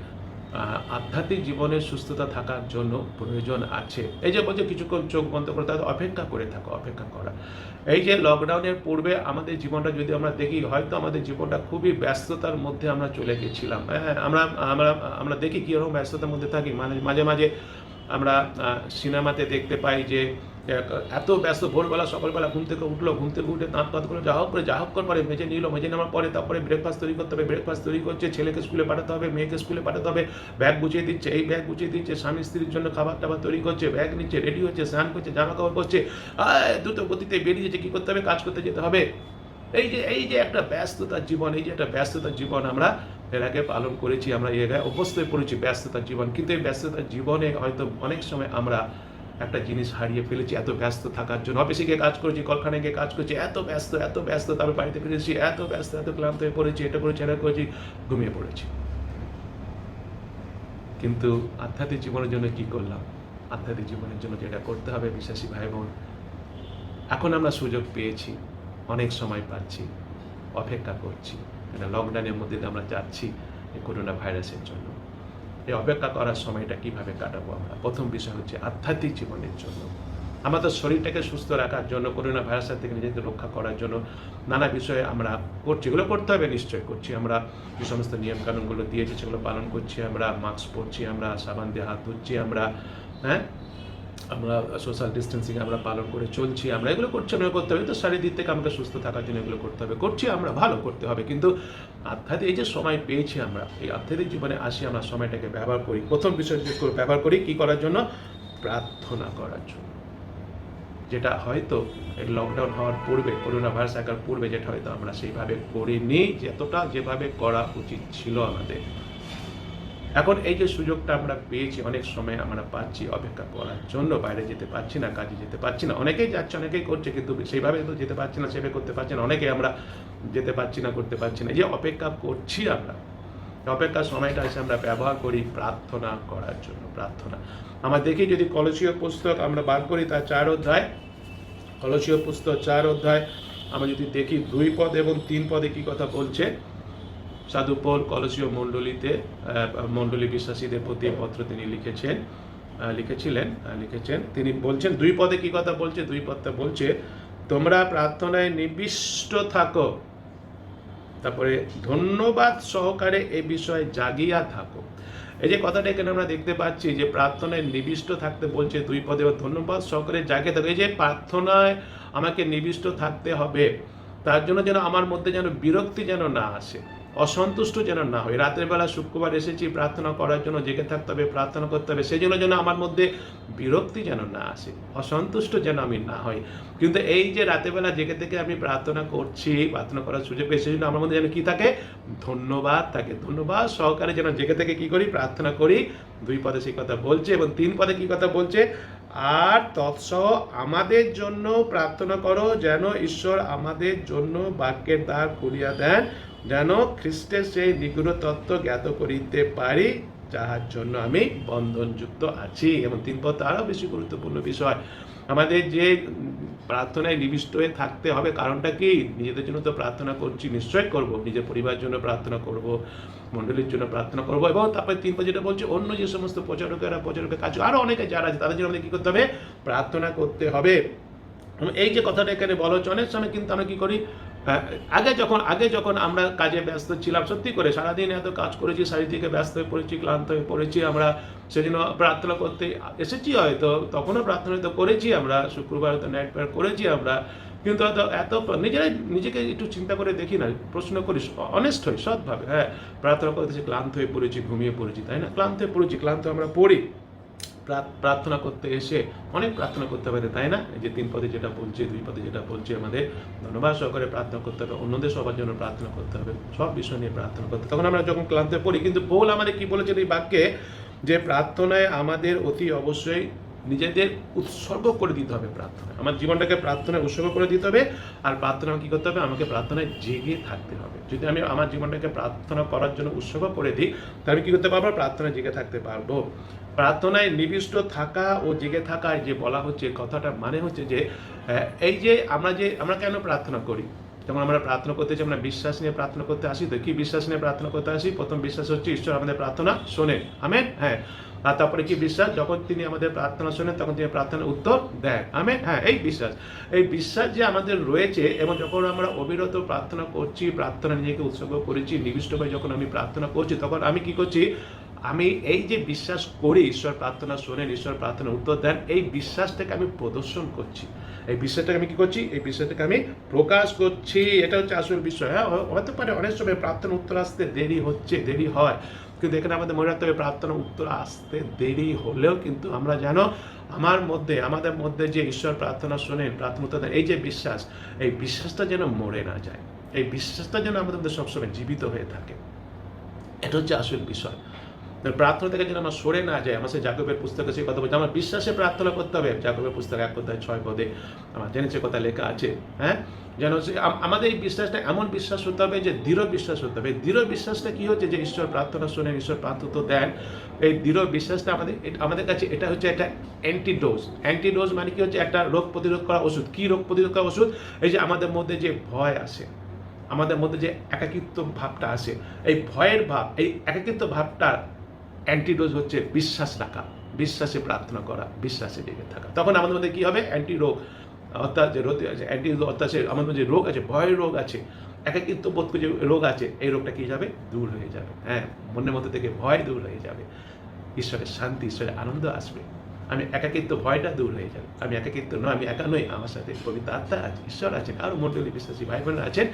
Speaker 2: আধ্যাত্মিক জীবনের সুস্থতা থাকার জন্য প্রয়োজন আছে। এই যে বলছে কিছুক্ষণ চোখ বন্ধ করে তাদের অপেক্ষা করে থাকো, অপেক্ষা করা। এই যে লকডাউনের পূর্বে আমাদের জীবনটা যদি আমরা দেখি, হয়তো আমাদের জীবনটা খুবই ব্যস্ততার মধ্যে আমরা চলে গেছিলাম। হ্যাঁ, আমরা আমরা আমরা দেখি কীরকম ব্যস্ততার মধ্যে থাকি। মাঝে মাঝে আমরা সিনেমাতে দেখতে পাই যে এত ব্যস্ত, ভোরবেলা সকালবেলা ঘুম থেকে উঠে দাঁত করলো, যা হোক করে মেজে নেওয়ার পরে তারপরে ব্রেকফাস্ট তৈরি করতে হবে, ব্রেকফাস্ট তৈরি করছে, ছেলেকে স্কুলে পাঠাতে হবে, মেয়েকে স্কুলে পাঠাতে হবে, ব্যাগ গুছিয়ে দিচ্ছে, এই ব্যাগ গুছিয়ে দিচ্ছে, স্বামী স্ত্রীর জন্য খাবার টাবার তৈরি করছে, ব্যাগ নিচ্ছে, রেডি হচ্ছে, স্নান করছে, জামা কাপড় করছে, দ্রুত গতিতে বেরিয়ে যাচ্ছে, কী করতে হবে, কাজ করতে যেতে হবে। এই যে একটা ব্যস্ততার জীবন আমরা এর আগে পালন করেছি, আমরা এর আগে অভ্যস্ত হয়ে পড়েছি ব্যস্ততার জীবন। কিন্তু এই ব্যস্ততার জীবনে হয়তো অনেক সময় আমরা একটা জিনিস হারিয়ে ফেলেছি এত ব্যস্ত থাকার জন্য। অফিসে গিয়ে কাজ করেছি, কলকাতায় গিয়ে কাজ করছি, এত ব্যস্ত, তারপর বাড়িতে ফিরেছি, এত ব্যস্ত, এত ক্লান্ত হয়ে পড়েছি, এটা করেছি, ঘুমিয়ে পড়েছি। কিন্তু আধ্যাত্মিক জীবনের জন্য কি করলাম? আধ্যাত্মিক জীবনের জন্য যেটা করতে হবে বিশ্বাসী ভাই বোন, এখন আমরা সুযোগ পেয়েছি, অনেক সময় পাচ্ছি, অপেক্ষা করছি। এটা লকডাউনের মধ্যে আমরা যাচ্ছি এই করোনা ভাইরাসের জন্য। এই অপেক্ষা করার সময়টা কিভাবে কাটাবো আমরা? প্রথম বিষয় হচ্ছে আধ্যাত্মিক জীবনের জন্য, আমাদের শরীরটাকে সুস্থ রাখার জন্য, করোনা ভাইরাসের থেকে নিজেদের রক্ষা করার জন্য নানা বিষয়ে আমরা করছি। এগুলো করতে হবে, নিশ্চয় করছি। আমরা যে সমস্ত নিয়মকানুনগুলো দিয়েছি সেগুলো পালন করছি, আমরা মাস্ক পরছি, আমরা সাবান দিয়ে হাত ধুচ্ছি, আমরা আমরা সোশ্যাল ডিস্টেন্সিং আমরা পালন করে চলছি, আমরা এগুলো করছি, আমরা করতে হবে। তো শারীরিক দিক থেকে আমাকে সুস্থ থাকার জন্য এগুলো করতে হবে, করছি আমরা, ভালো করতে হবে। কিন্তু আধ্যাত্মিক এই যে সময় পেয়েছি আমরা, এই আধ্যাত্মিক জীবনে আসি, আমরা সময়টাকে ব্যবহার করি। প্রথম বিষয় ব্যবহার করি কি করার জন্য? প্রার্থনা করার জন্য। যেটা হয়তো এই লকডাউন হওয়ার পূর্বে, করোনা ভাইরাস আসার পূর্বে যেটা হয়তো আমরা সেইভাবে করিনি, যেভাবে করা উচিত ছিল আমাদের। এখন এই যে সুযোগটা আমরা পেয়েছি, অনেক সময় আমরা পাচ্ছি অপেক্ষা করার জন্য, বাইরে যেতে পারছি না, কাজে যেতে পারছি না। অনেকেই যাচ্ছে, অনেকেই করছে, কিন্তু সেইভাবে তো যেতে পারছি না, সেভাবে করতে পারছি না। অনেকেই আমরা যেতে পারছি না, করতে পারছি না। এই যে অপেক্ষা করছি আমরা, অপেক্ষার সময়টা এসে আমরা ব্যবহার করি প্রার্থনা করার জন্য। প্রার্থনা আমরা দেখি, যদি কলসীয় পুস্তক আমরা বার করি, তার 4 অধ্যায়, কলসীয় পুস্তক 4 অধ্যায় আমরা যদি দেখি 2 পদ এবং 3 পদে কি কথা বলছে। সাধু পৌল কলসীয় মণ্ডলী বিশ্বাসীদের প্রতি পত্র তিনি লিখেছেন। তিনি বলছেন 2 পদে কি কথা বলছে? 2 পদটা বলছে, তোমরা প্রার্থনায় নিবিষ্ট থাকো, তারপরে ধন্যবাদ সহকারে এ বিষয়ে জাগিয়া থাকো। এই যে কথাটা এখানে আমরা দেখতে পাচ্ছি যে প্রার্থনায় নিবিষ্ট থাকতে বলছে 2 পদে, ধন্যবাদ সহকারে জাগিয়ে থাকো। এই যে প্রার্থনায় আমাকে নিবিষ্ট থাকতে হবে, তার জন্য যেন আমার মধ্যে যেন বিরক্তি যেন না আসে, অসন্তুষ্ট যেন না হয়। রাতের বেলা শুক্রবার এসেছি প্রার্থনা করার জন্য, জেগে থাকতে হবে, প্রার্থনা করতে হবে, সেই জন্য যেন আমার মধ্যে বিরক্তি যেন না আসে, অসন্তুষ্ট যেন আমি না হই। কিন্তু এই যে রাতের বেলা জেগে থেকে আমি প্রার্থনা করছি, প্রার্থনা করার সুযোগ পেয়ে, সেই জন্য আমার মধ্যে যেন কি থাকে? ধন্যবাদ থাকে। ধন্যবাদ সহকারে যেন জেগে থেকে কি করি? প্রার্থনা করি। 2 পদে সেই কথা বলছে। এবং 3 পদে কি কথা বলছে? আর তৎসহ আমাদের জন্য প্রার্থনা করো, যেন ঈশ্বর আমাদের জন্য বাক্যের দ্বার খুলিয়া দেন, যেন খ্রিস্টের সেই নিগূঢ় তত্ত্ব জ্ঞাত করিতে পারি, যাহার জন্য আমি বন্ধনযুক্ত আছি। এবং 3 পদ আরও বেশি গুরুত্বপূর্ণ বিষয়। আমাদের যে প্রার্থনায় নিবিষ্ট হয়ে থাকতে হবে, কারণটা কি? নিজেদের জন্য তো প্রার্থনা করছি, নিশ্চয় করব, নিজের পরিবারের জন্য প্রার্থনা করব, মণ্ডলীর জন্য প্রার্থনা করব। এবং তারপরে 3 পদ যেটা বলছে, অন্য যে সমস্ত প্রচারকের কাজ, আরও অনেকে যারা আছে তাদের জন্য আমাদের কী করতে হবে? প্রার্থনা করতে হবে। এই যে কথাটা এখানে বলা হচ্ছে, অনেক সময় কিন্তু আমরা কী করি, আগে যখন আমরা কাজে ব্যস্ত ছিলাম, সত্যি করে সারাদিন এত কাজ করেছি, শারীরিক ব্যস্ত হয়ে পড়েছি, ক্লান্ত হয়ে পড়েছি, আমরা সেজন্য প্রার্থনা করতে এসেছি, হয়তো তখনও প্রার্থনা তো করেছি, আমরা শুক্রবার হয়তো নাইট প্রেয়ার করেছি আমরা, কিন্তু এত নিজেকে একটু চিন্তা করে দেখি না, প্রশ্ন করি, অনেস্ট হই, সৎভাবে, হ্যাঁ, প্রার্থনা করতেছি, ক্লান্ত হয়ে পড়েছি, ঘুমিয়ে পড়েছি, তাই না? ক্লান্ত হয়ে পড়েছি, ক্লান্ত আমরা পড়ি, প্রার্থনা করতে এসে অনেক প্রার্থনা করতে পারে, তাই না? এই যে 3 পদে যেটা বলছে, 2 পদে যেটা বলছে, আমাদের ধন্যবাদ সহকারে প্রার্থনা করতে হবে, অন্যদের সবার জন্য প্রার্থনা করতে হবে, সব বিষয় নিয়ে প্রার্থনা করতে হবে। তখন আমরা যখন ক্লান্তে পড়ি, কিন্তু পৌল আমাদের কি বলেছেন এই বাক্যে, যে প্রার্থনায় আমাদের অতি অবশ্যই নিজেদের উৎসর্গ করে দিতে হবে প্রার্থনায়। আমার জীবনটাকে প্রার্থনায় উৎসর্গ করে দিতে হবে। আর প্রার্থনা কী করতে হবে? আমাকে প্রার্থনায় জেগে থাকতে হবে। যদি আমি আমার জীবনটাকে প্রার্থনা করার জন্য উৎসর্গ করে দিই, তাহলে আমি কী করতে পারবো? প্রার্থনায় জেগে থাকতে পারবো। প্রার্থনায় নিবিষ্ট থাকা ও জেগে থাকায় যে বলা হচ্ছে, কথাটা মানে হচ্ছে যে এই যে আমরা কেন প্রার্থনা করি? যেমন আমরা প্রার্থনা করতে চাই, আমরা বিশ্বাস নিয়ে প্রার্থনা করতে আসি। তো কি বিশ্বাস নিয়ে প্রার্থনা করতে আসি? প্রথম বিশ্বাস হচ্ছে ঈশ্বর আমাদের প্রার্থনা শোনেন। আমেন। হ্যাঁ। আর তারপরে কি বিশ্বাস? যখন তিনি আমাদের প্রার্থনা শোনেন তখন তিনি প্রার্থনার উত্তর দেন। আমেন। হ্যাঁ, এই বিশ্বাস যে আমাদের রয়েছে, এবং যখন আমরা অবিরত প্রার্থনা করছি, প্রার্থনা নিজেকে উৎসর্গ করেছি, নিবিষ্টভাবে যখন আমি প্রার্থনা করছি, তখন আমি কি করছি? আমি এই যে বিশ্বাস করি ঈশ্বর প্রার্থনা শোনেন, ঈশ্বর প্রার্থনার উত্তর দেন, এই বিশ্বাসটাকে আমি প্রদর্শন করছি। এই বিশ্বাসটাকে আমি কি করছি? এই বিশ্বাসটাকে আমি প্রকাশ করছি। এটা হচ্ছে আসল বিষয়। হ্যাঁ, হতে পারে অনেক সময় প্রার্থনা উত্তর আসতে দেরি হয়, কিন্তু এখানে আমাদের মনে রাখতে হবে প্রার্থনা উত্তর আসতে দেরি হলেও কিন্তু আমরা যেন আমাদের মধ্যে যে ঈশ্বর প্রার্থনা শোনেন, প্রার্থনা উত্তর দেন, এই যে বিশ্বাস, এই বিশ্বাসটা যেন মরে না যায়। এই বিশ্বাসটা যেন আমাদের মধ্যে সবসময় জীবিত হয়ে থাকে। এটা হচ্ছে আসল বিষয়। প্রার্থনা থেকে যেন আমার সরে না যায়। আমার সেই জাকবের পুস্তকে সেই কথা বলছে, আমার বিশ্বাসে প্রার্থনা করতে হবে। জাকবের পুস্তক 1:6 আমার জেনেছে কথা লেখা আছে। হ্যাঁ, যেন আমাদের এই বিশ্বাসটা এমন বিশ্বাস হতে হবে যে দৃঢ় বিশ্বাস হতে হবে। দৃঢ় বিশ্বাসটা কি হচ্ছে? যে ঈশ্বর প্রার্থনা শোনেন, ঈশ্বর প্রার্থনা দেন। এই দৃঢ় বিশ্বাসটা আমাদের কাছে এটা হচ্ছে একটা অ্যান্টিডোজ। মানে কি হচ্ছে? একটা রোগ প্রতিরোধ করা ওষুধ। কি রোগ প্রতিরোধ করা ওষুধ? এই যে আমাদের মধ্যে যে ভয় আসে, আমাদের মধ্যে যে একাকিত্ব ভাবটা আসে, এই ভয়ের ভাব, এই একাকিত্ব ভাবটার অ্যান্টিডোজ হচ্ছে বিশ্বাস রাখা, বিশ্বাসে প্রার্থনা করা, বিশ্বাসে জেগে থাকা। তখন আমাদের মধ্যে কি হবে? অ্যান্টিরোগ অর্থাৎ যে রোগ আছে, আমাদের মধ্যে যে রোগ আছে, ভয়ের রোগ আছে, একাকিত্ব বোধ যে রোগ আছে, এই রোগটা কি যাবে? দূর হয়ে যাবে। হ্যাঁ, মনের মধ্যে থেকে ভয় দূর হয়ে যাবে, ঈশ্বরের শান্তি, ঈশ্বরের আনন্দ আসবে। আমি একাকিত্ব, ভয়টা দূর হয়ে যাবে। আমি একাকিত্ব নয়, আমি একা নই, আমার সাথে পবিত্র আত্মা আছে, ঈশ্বর আছেন, আরও মণ্ডলী বিশ্বাসী ভাই বোনেরা আছেন।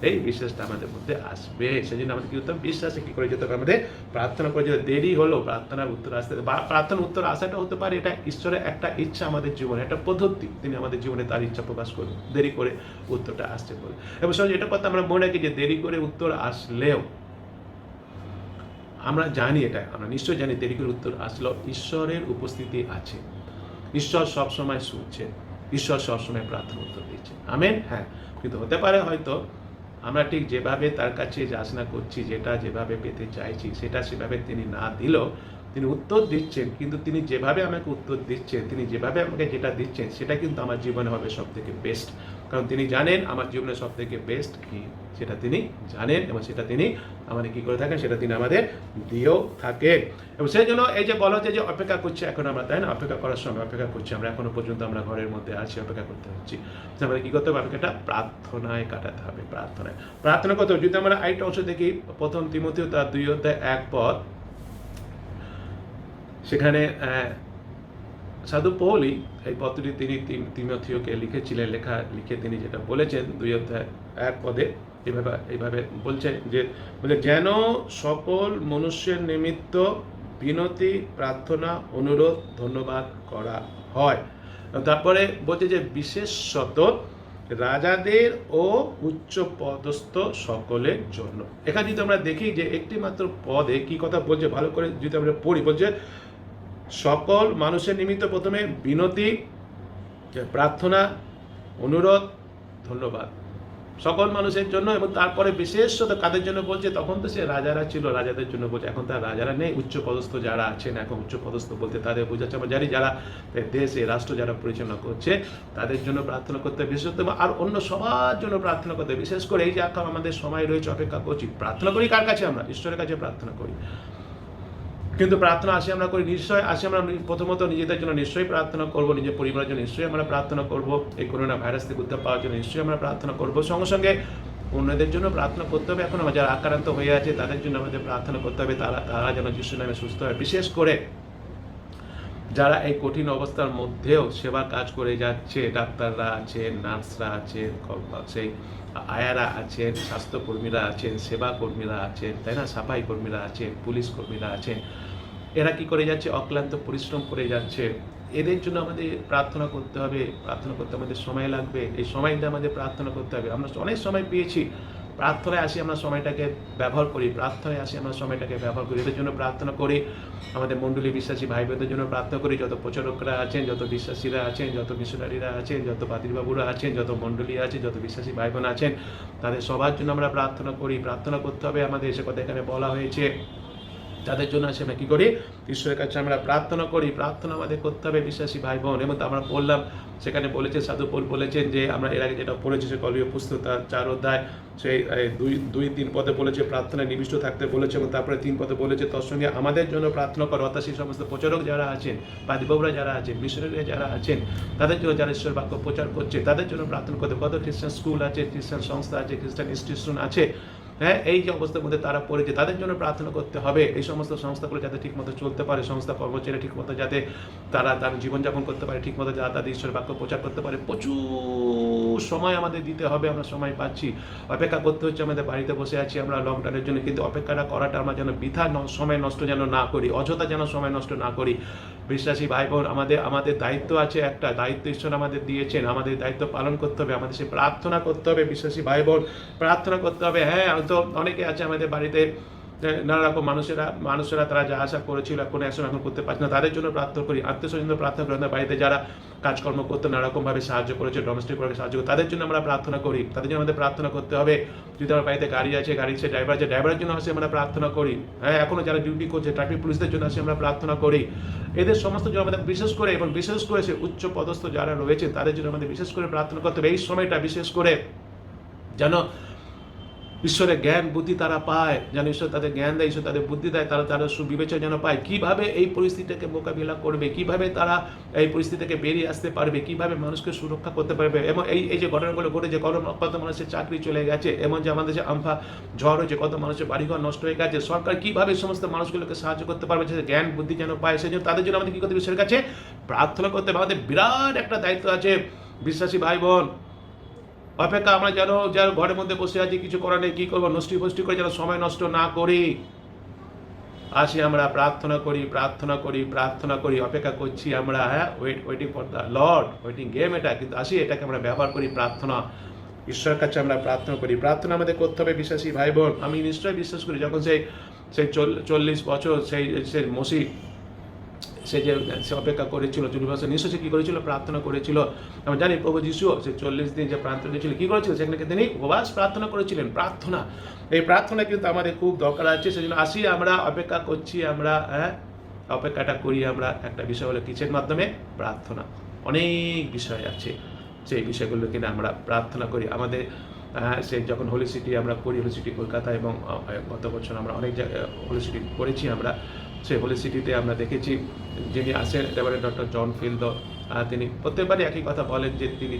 Speaker 2: এই বিশ্বাসটা আমাদের মধ্যে আসবে। সেজন্য আমাদের কি করতে হবে? বিশ্বাসে কি করে যেতে হবে? আমাদের প্রার্থনা করে যেতে দেরি হলো প্রার্থনার উত্তর আসতে, বা প্রার্থনার উত্তর আসাটা হতে পারে এটা ঈশ্বরের একটা ইচ্ছা আমাদের জীবনে, একটা পদ্ধতি। তিনি আমাদের জীবনে তার ইচ্ছা প্রকাশ করবেন, দেরি করে উত্তরটা আসছে বলে। এবং সঙ্গে এটা কথা আমরা মনে রাখি যে দেরি করে উত্তর আসলেও আমরা জানি, আমরা নিশ্চয় জানি, দেরি করে উত্তর আসলেও ঈশ্বরের উপস্থিতি আছে। ঈশ্বর সবসময় শুনছেন, ঈশ্বর সবসময় প্রার্থনা উত্তর দিচ্ছেন। আমেন। হ্যাঁ, কিন্তু হতে পারে হয়তো আমরা ঠিক যেভাবে তার কাছে যাচনা করছি, যেটা যেভাবে পেতে চাইছি, সেটা সেভাবে তিনি না দিলেও তিনি উত্তর দিচ্ছেন। কিন্তু তিনি যেভাবে আমাকে উত্তর দিচ্ছেন, তিনি যেভাবে আমাকে যেটা দিচ্ছেন, সেটা কিন্তু আমার জীবনে হবে সব থেকে বেস্ট। কারণ তিনি জানেন আমার জীবনে সব থেকে বেস্ট কি, সেটা তিনি জানেন, এবং সেটা তিনি আমাদের কি করে থাকেন, সেটা তিনি আমাদের দিয়েও থাকেন। এবং সেই জন্য এই যে বলা হচ্ছে যে অপেক্ষা করছি এখন আমরা, তাই না? অপেক্ষা করার সময় অপেক্ষা করছি আমরা, এখনো পর্যন্ত আমরা ঘরের মধ্যে আছি, অপেক্ষা করতে হচ্ছি। আমাদের কি করতে হবে? অপেক্ষাটা প্রার্থনায় কাটাতে হবে। প্রার্থনা করতে হবে। যদি আমরা আরেকটা অংশ দেখি, 1 তিমথিও তার 2:1 সেখানে সাধু পৌলই এই পত্রটি তিনি তিমথিওকে লিখে তিনি যেটা বলেছেন 2:1 এইভাবে বলছেন যে যেন সকল মনুষ্যের নিমিত্ত বিনতি, প্রার্থনা, অনুরোধ, ধন্যবাদ করা হয়। তারপরে বলছে যে বিশেষত রাজাদের ও উচ্চ পদস্থ সকলের জন্য। এখানে যদি আমরা দেখি যে একটি মাত্র পদে কি কথা বলছে, ভালো করে যদি আমরা পড়ি, বলছে সকল মানুষের নিমিত্ত প্রথমে বিনতি, প্রার্থনা, অনুরোধ, ধন্যবাদ, সকল মানুষের জন্য। এবং তারপরে বিশেষত কাদের জন্য বলছে? তখন তো সে রাজারা ছিল, রাজাদের জন্য বলছে। এখন তার রাজারা নেই, উচ্চ পদস্থ যারা আছেন, এখন উচ্চ পদস্থ বলতে তাদের বোঝাচ্ছে আমরা জানি যারা দেশ, এই রাষ্ট্র যারা পরিচালনা করছে, তাদের জন্য প্রার্থনা করতে হবে বিশেষত, আর অন্য সবার জন্য প্রার্থনা করতে হবে। বিশেষ করে এই যে এখন আমাদের সময় রয়েছে, অপেক্ষা করছি, প্রার্থনা করি কার কাছে? আমরা ঈশ্বরের কাছে প্রার্থনা করি। কিন্তু প্রার্থনা আমরা করি নিশ্চয়ই, আমরা প্রথমত নিজেদের জন্য নিশ্চয়ই প্রার্থনা করব, নিজের পরিবারের জন্য নিশ্চয়ই আমরা প্রার্থনা করব, এই করোনা ভাইরাস থেকে উদ্ধার পাওয়ার জন্য নিশ্চয়ই আমরা প্রার্থনা করব। সঙ্গে সঙ্গে অন্যদের জন্য প্রার্থনা করতে হবে। এখন যারা আক্রান্ত হয়ে আছে তাদের জন্য আমাদের প্রার্থনা করতে হবে, তারা যেন যিশুর নামে সুস্থ হয়। বিশেষ করে যারা এই কঠিন অবস্থার মধ্যেও সেবা কাজ করে যাচ্ছে, ডাক্তাররা আছেন, নার্সরা আছেন, সেই আয়ারা আছেন, স্বাস্থ্যকর্মীরা আছেন, সেবা কর্মীরা আছেন, তাই না, সাফাই কর্মীরা আছেন, পুলিশ কর্মীরা আছেন, এরা কি করে যাচ্ছে? অক্লান্ত পরিশ্রম করে যাচ্ছে। এদের জন্য আমাদের প্রার্থনা করতে হবে। প্রার্থনা করতে আমাদের সময় লাগবে, এই সময়টা আমাদের প্রার্থনা করতে হবে। আমরা অনেক সময় পেয়েছি, প্রার্থনায় আসি আমরা সময়টাকে ব্যবহার করি, এদের জন্য প্রার্থনা করি। আমাদের মণ্ডলী বিশ্বাসী ভাই বোনদের জন্য প্রার্থনা করি, যত প্রচারকরা আছেন, যত বিশ্বাসীরা আছেন, যত মিশনারিরা আছেন, যত পাদ্রীবাবুরা আছেন, যত মণ্ডলী আছে, যত বিশ্বাসী ভাই বোন আছেন, তাদের সবার জন্য আমরা প্রার্থনা করি। প্রার্থনা করতে হবে আমাদের, সে কথা এখানে বলা হয়েছে। তাদের জন্য আছে আমরা কী করি? ঈশ্বরের কাছে আমরা প্রার্থনা করি। প্রার্থনা আমাদের করতে হবে বিশ্বাসী ভাই বোন। এবং আমরা বললাম, সেখানে বলেছে, সাধু পৌল বলেছেন যে আমরা এর আগে যেটা পড়েছি সে কলীয় পুস্তক তার 4 অধ্যায় সেই 2-3 পদে বলেছে প্রার্থনায় নিবিষ্ট থাকতে বলেছে, এবং তারপরে 3 পদে বলেছে তোর সঙ্গে আমাদের জন্য প্রার্থনা করো। অর্থাৎ সেই সমস্ত প্রচারক যারা আছেন, পাদ্রীবাবুরা যারা আছেন, মিশনারিরা যারা আছেন, তাদের জন্য যারা ঈশ্বর বাক্য প্রচার করছে তাদের জন্য প্রার্থনা করতে। কত খ্রিস্টান স্কুল আছে, খ্রিস্টান সংস্থা আছে, খ্রিস্টান ইনস্টিটিউশন আছে, হ্যাঁ, এই যে অবস্থার মধ্যে তারা পড়েছে তাদের জন্য প্রার্থনা করতে হবে। এই সমস্ত সংস্থাগুলো যাতে ঠিকমতো চলতে পারে, সংস্থা কর্মচারীরা ঠিকমতো যাতে তারা তার জীবনযাপন করতে পারে, ঠিকমতো যারা তাদের ঈশ্বর বাক্য প্রচার করতে পারে। প্রচুর সময় আমাদের দিতে হবে, আমরা সময় পাচ্ছি। অপেক্ষা করতে হচ্ছে, আমাদের বাড়িতে বসে আছি আমরা লকডাউনের জন্য, কিন্তু অপেক্ষাটা করাটা আমরা যেন বৃথা সময় নষ্ট যেন না করি, অযথা যেন সময় নষ্ট না করি। বিশ্বাসী ভাই বোন, আমাদের দায়িত্ব আছে, একটা দায়িত্ব ঈশ্বর আমাদের দিয়েছেন, আমাদের দায়িত্ব পালন করতে হবে, আমাদের সে প্রার্থনা করতে হবে। বিশ্বাসী ভাই বোন, প্রার্থনা করতে হবে। হ্যাঁ, তো অনেকে আছে আমাদের বাড়িতে, নানা রকম মানুষেরা তারা যা আশা করেছিল এখন এখন করতে পারছে না, তাদের জন্য প্রার্থনা করি। আত্মীয় স্বজন প্রার্থনা করি, আমাদের বাড়িতে যারা কাজকর্ম করতে নানা রকমভাবে সাহায্য করেছে, ডোমেস্টিক ওয়ার্কে সাহায্য করে, তাদের জন্য আমরা প্রার্থনা করি। তাদের জন্য আমাদের প্রার্থনা করতে হবে। যদি আমার বাড়িতে গাড়ি আছে, গাড়ির সে ড্রাইভার আছে, ড্রাইভারের জন্য আসে আমরা প্রার্থনা করি। হ্যাঁ, এখনো যারা ডিউটি করছে, ট্রাফিক পুলিশদের জন্য আসে আমরা প্রার্থনা করি। এদের সমস্ত জন্য আমাদের বিশেষ করে, এবং বিশেষ করে সে উচ্চ পদস্থ যারা রয়েছে তাদের জন্য আমাদের বিশেষ করে প্রার্থনা করতে হবে। এই সময়টা বিশেষ করে যেন ঈশ্বরের জ্ঞান বুদ্ধি তারা পায়, যেন ঈশ্বর তাদের জ্ঞান দেয়, ঈশ্বর তাদের বুদ্ধি দেয়, তারা সুবিবেচনা যেন পায়, কীভাবে এই পরিস্থিতিকে মোকাবিলা করবে, কীভাবে তারা এই পরিস্থিতি থেকে বেরিয়ে আসতে পারবে, কীভাবে মানুষকে সুরক্ষা করতে পারবে। এবং এই যে ঘটনাগুলো ঘটেছে, কত মানুষের চাকরি চলে গেছে, এমন যে আমাদের যে আমফা ঝড় হয়েছে, কত মানুষের বাড়িঘর নষ্ট হয়ে গেছে, সরকার কীভাবে সমস্ত মানুষগুলোকে সাহায্য করতে পারবে, যে জ্ঞান বুদ্ধি যেন পায়, সেই জন্য তাদের জন্য আমাদের কী করতে হবে? ঈশ্বরের কাছে প্রার্থনা করতে হবে। আমাদের বিরাট একটা দায়িত্ব আছে বিশ্বাসী ভাই বোন। অপেক্ষা আমরা যেন যার ঘরের মধ্যে বসে আছি, কিছু করার নেই, কী করবো, নষ্টি ফষ্টি করে যেন সময় নষ্ট না করি। আসি আমরা প্রার্থনা করি, অপেক্ষা করছি আমরা। হ্যাঁ, waiting for the Lord, waiting game এটা, কিন্তু আসি এটাকে আমরা ব্যবহার করি প্রার্থনা। ঈশ্বরের কাছে আমরা প্রার্থনা করি। প্রার্থনা আমাদের করতে হবে বিশ্বাসী ভাই বোন। আমি নিশ্চয়ই বিশ্বাস করি, যখন সেই 40 বছর সেই মসি সে অপেক্ষা করেছিল, 40 বছর নিশ্চয় সে কী করেছিল? প্রার্থনা করেছিল। আমরা জানি প্রভু যিশু সে 40 দিন যে প্রার্থনা করেছিল, কী করেছিল? সেখানে তিনি উপবাস প্রার্থনা করেছিলেন। প্রার্থনা, এই প্রার্থনা কিন্তু আমাদের খুব দরকার আছে। সেই জন্য আসি আমরা, অপেক্ষা করছি আমরা। হ্যাঁ, অপেক্ষাটা করি আমরা। একটা বিষয় হলো কিসের মাধ্যমে? প্রার্থনা। অনেক বিষয় আছে, সেই বিষয়গুলো কিনা আমরা প্রার্থনা করি। আমাদের সে যখন হোলি সিটি আমরা করি, হোলি সিটি কলকাতা, এবং গত বছর আমরা অনেক জায়গায় হোলি সিটি করেছি আমরা। সেই হোলি সিটিতে আমরা দেখেছি যিনি আসেন রেভারেন্ড ডক্টর জন ফিলদ, তিনি প্রত্যেকবারই একই কথা বলেন যে তিনি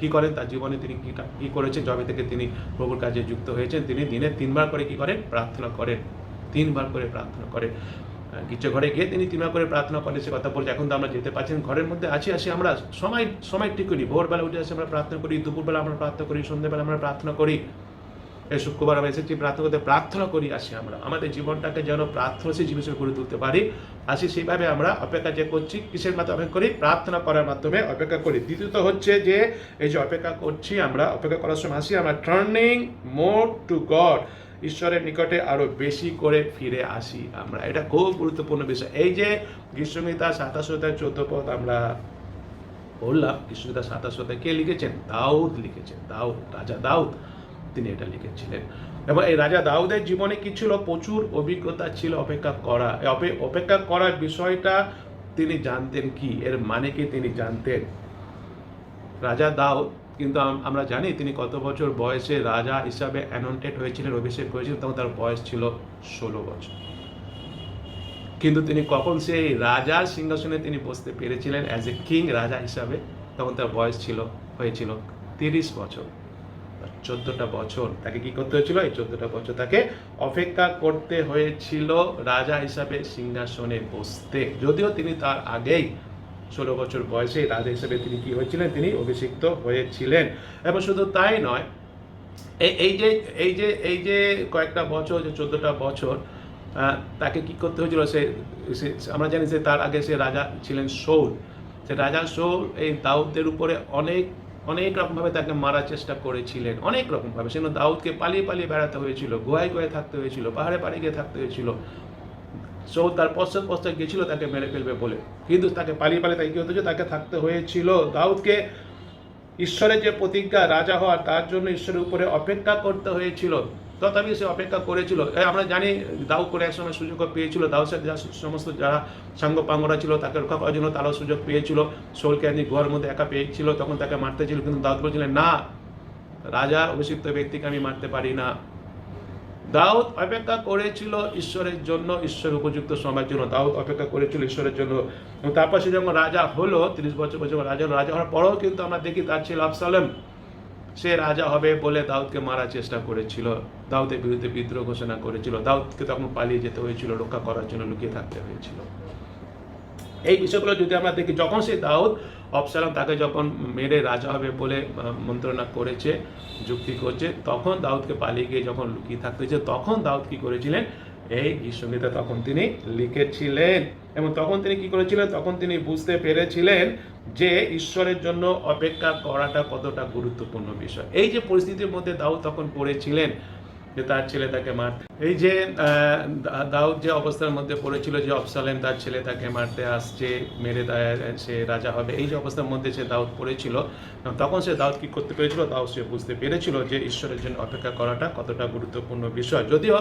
Speaker 2: কী করেন, তার জীবনে তিনি কী করেছেন, যবে থেকে তিনি প্রভুর কাজে যুক্ত হয়েছেন। তিনি দিনে 3 বার করে কী করেন? প্রার্থনা করেন। 3 বার করে প্রার্থনা করেন। গির্জা ঘরে গিয়ে তিনি 3 বার করে প্রার্থনা করেন। সে কথা বলছে, এখন তো আমরা যেতে পারছি না, ঘরের মধ্যে আসি আমরা সময় ঠিক করি। ভোরবেলা উঠে আসি আমরা প্রার্থনা করি, দুপুরবেলা আমরা প্রার্থনা করি, সন্ধ্যেবেলা আমরা প্রার্থনা করি। এই শুক্রবার আমরা এসেছি প্রার্থনা করি। আসি আমরা আমাদের জীবনটাকে যেন প্রার্থনাশীল জীবন করে তুলতে পারি। আসি সেইভাবে আমরা অপেক্ষা যে করছি, কিসের মাধ্যমে অপেক্ষা করি? প্রার্থনা করার মাধ্যমে অপেক্ষা করি। দ্বিতীয়ত হচ্ছে যে এই যে অপেক্ষা করছি আমরা, অপেক্ষা করার সময় আসি আমরা টার্নিং মোর টু গড, ঈশ্বরের নিকটে আরো বেশি করে ফিরে আসি আমরা। এটা খুব গুরুত্বপূর্ণ বিষয়। এই যে গীতসংহিতা 27 অধ্যায় 14 পদ আমরা বললাম, গীতসংহিতা 27 অধ্যায় কে লিখেছেন? দাউদ লিখেছেন। রাজা দাউদ তিনি এটা লিখেছিলেন। এবং এই রাজা দাউদের জীবনে কি ছিল? প্রচুর অভিজ্ঞতা ছিল অপেক্ষা করার বিষয়টা তিনি জানতেন, কি এর মানে কি তিনি জানতেন। রাজা দাউদ কিন্তু আমরা জানি তিনি কত বছর বয়সে রাজা হিসাবে অ্যানয়েন্টেড হয়েছিলেন, অভিষেক হয়েছিলেন, তখন তার বয়স ছিল 16 বছর। কিন্তু তিনি কখন সেই রাজার সিংহাসনে তিনি বসতে পেরেছিলেন অ্যাজ এ কিং, রাজা হিসাবে, তখন তার বয়স হয়েছিল 30 বছর। 14টা বছর তাকে কি করতে হয়েছিল? এই 14টা বছর তাকে অপেক্ষা করতে হয়েছিল রাজা হিসাবে সিংহাসনে বসতে। যদিও তিনি তার আগেই 16 বছর বয়সে রাজা হিসাবে তিনি কি হয়েছিলেন? তিনি অভিষিক্ত হয়েছিলেন। এবং শুধু তাই নয়, এই যে কয়েকটা বছর, যে 14টা বছর, তাকে কি করতে হয়েছিল? আমরা জানি যে তার আগে সে রাজা ছিলেন শাউল। সে রাজা শাউল এই দাউদের উপরে অনেক অনেক রকমভাবে তাকে মারার চেষ্টা করেছিলেন, অনেক রকমভাবে। সেজন্য দাউদকে পালিয়ে পালিয়ে বেড়াতে হয়েছিল, গুহায় গুহায় থাকতে হয়েছিল, পাহাড়ে পাড়ে গিয়ে থাকতে হয়েছিল। তার পশ্চাৎ গেছিল তাকে মেরে ফেলবে বলে, কিন্তু তাকে পালিয়ে পালিয়ে তাকে কি হতে হয়েছে, তাকে থাকতে হয়েছিল। দাউদকে ঈশ্বরের যে প্রতিজ্ঞা রাজা হওয়ার, তার জন্য ঈশ্বরের উপরে অপেক্ষা করতে হয়েছিল, তথাপি সে অপেক্ষা করেছিল। আমরা জানি দাউদ করে এক সময় সুযোগও পেয়েছিল, দাউদ সাথে সমস্ত যারা সাঙ্গপাঙ্গরা ছিল তাকে রক্ষা করার জন্য তারাও সুযোগ পেয়েছিল। শোলকে আনি গুহার মধ্যে একা পেয়েছিল, তখন তাকে মারতে ছিল, কিন্তু দাউদ বলছিলেন না, রাজার অভিষিক্ত ব্যক্তিকে আমি মারতে পারি না। দাউদ অপেক্ষা করেছিল ঈশ্বরের জন্য, ঈশ্বর উপযুক্ত সময়ের জন্য দাউদ অপেক্ষা করেছিল ঈশ্বরের জন্য। এবং তারপর সে যখন রাজা হলো, 30 বছর যখন রাজা হওয়ার পরেও কিন্তু আমরা দেখি তার ছেলে আবসালোম সে রাজা হবে বলে দাউদকে মারার চেষ্টা করেছিল, দাউদের বিরুদ্ধে বিদ্রোহ ঘোষণা করেছিল, দাউদকে তখন পালিয়ে যেতে হয়েছিল, রক্ষা করার জন্য লুকিয়ে থাকতে হয়েছিল। এই বিষয়গুলো যদি আমরা দেখি, যখন সে দাউদ অবসালোম তাকে যখন মেরে রাজা হবে বলে মন্ত্রণা করেছে, যুক্তি করছে, তখন দাউদকে পালিয়ে গিয়ে যখন লুকিয়ে থাকতে হয়েছে, তখন দাউদ কি করেছিলেন, এই গীতসংগীতা তখন তিনি লিখেছিলেন। এবং তখন তিনি কি করেছিলেন, তখন তিনি বুঝতে পেরেছিলেন যে ঈশ্বরের জন্য অপেক্ষা করাটা কতটা গুরুত্বপূর্ণ বিষয়। এই যে পরিস্থিতির মধ্যে দাউদ তখন পড়েছিলেন যে তার ছেলে তাকে মারতে, এই যে দাউদ যে অবস্থার মধ্যে পড়েছিল যে অবসালোম তার ছেলে তাকে মারতে আসছে, মেরে সে রাজা হবে, এই যে অবস্থার মধ্যে সে দাউদ পড়েছিল, তখন সে দাউদ কি করতে পেরেছিল, দাউদ সে বুঝতে পেরেছিল যে ঈশ্বরের জন্য অপেক্ষা করাটা কতটা গুরুত্বপূর্ণ বিষয়। যদিও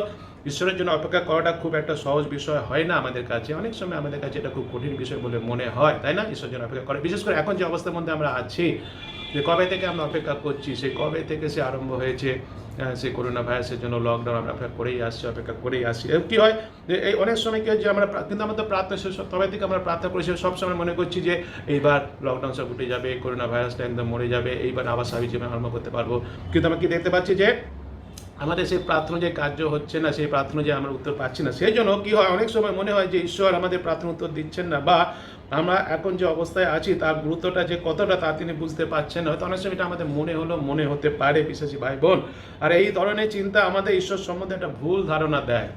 Speaker 2: ঈশ্বরের জন্য অপেক্ষা করাটা খুব একটা সহজ বিষয় হয় না আমাদের কাছে, অনেক সময় আমাদের কাছে এটা খুব কঠিন বিষয় বলে মনে হয়, তাই না? ঈশ্বরের জন্য অপেক্ষা করা, বিশেষ করে এখন যে অবস্থার মধ্যে আমরা আছি, যে কবে থেকে আমরা অপেক্ষা করছি, সেই কবে থেকে সে আরম্ভ হয়েছে, সেই করোনা ভাইরাসের জন্য লকডাউন আমরা অপেক্ষা করেই আসছি। কী হয় যে এই অনেক সময় কি হয় যে আমরা কিন্তু আমাদের প্রার্থনা শেষ তবে থেকে আমরা প্রার্থনা করি, সবসময় মনে করছি যে এইবার লকডাউন সব উঠে যাবে, করোনা ভাইরাসটা একদম মরে যাবে, এইবার আবার স্বাভাবিক জীবন আরম্ভ করতে পারবো। কিন্তু আমরা কি দেখতে পাচ্ছি যে আমাদের সেই প্রার্থনা যে কার্য হচ্ছে না, সেই প্রার্থনা যে আমরা উত্তর পাচ্ছি না। সেই জন্য কি হয়, অনেক সময় মনে হয় যে ঈশ্বর আমাদের প্রার্থনা উত্তর দিচ্ছেন না, বা আমরা এখন যে অবস্থায় আছি তার গুরুত্বটা যে কতটা তা তিনি বুঝতে পারছেন না। হয়তো অনেক সময় এটা আমাদের মনে হতে পারে বিশ্বাসী ভাই বোন। আর এই ধরনের চিন্তা আমাদের ঈশ্বর সম্বন্ধে একটা ভুল ধারণা দেয়।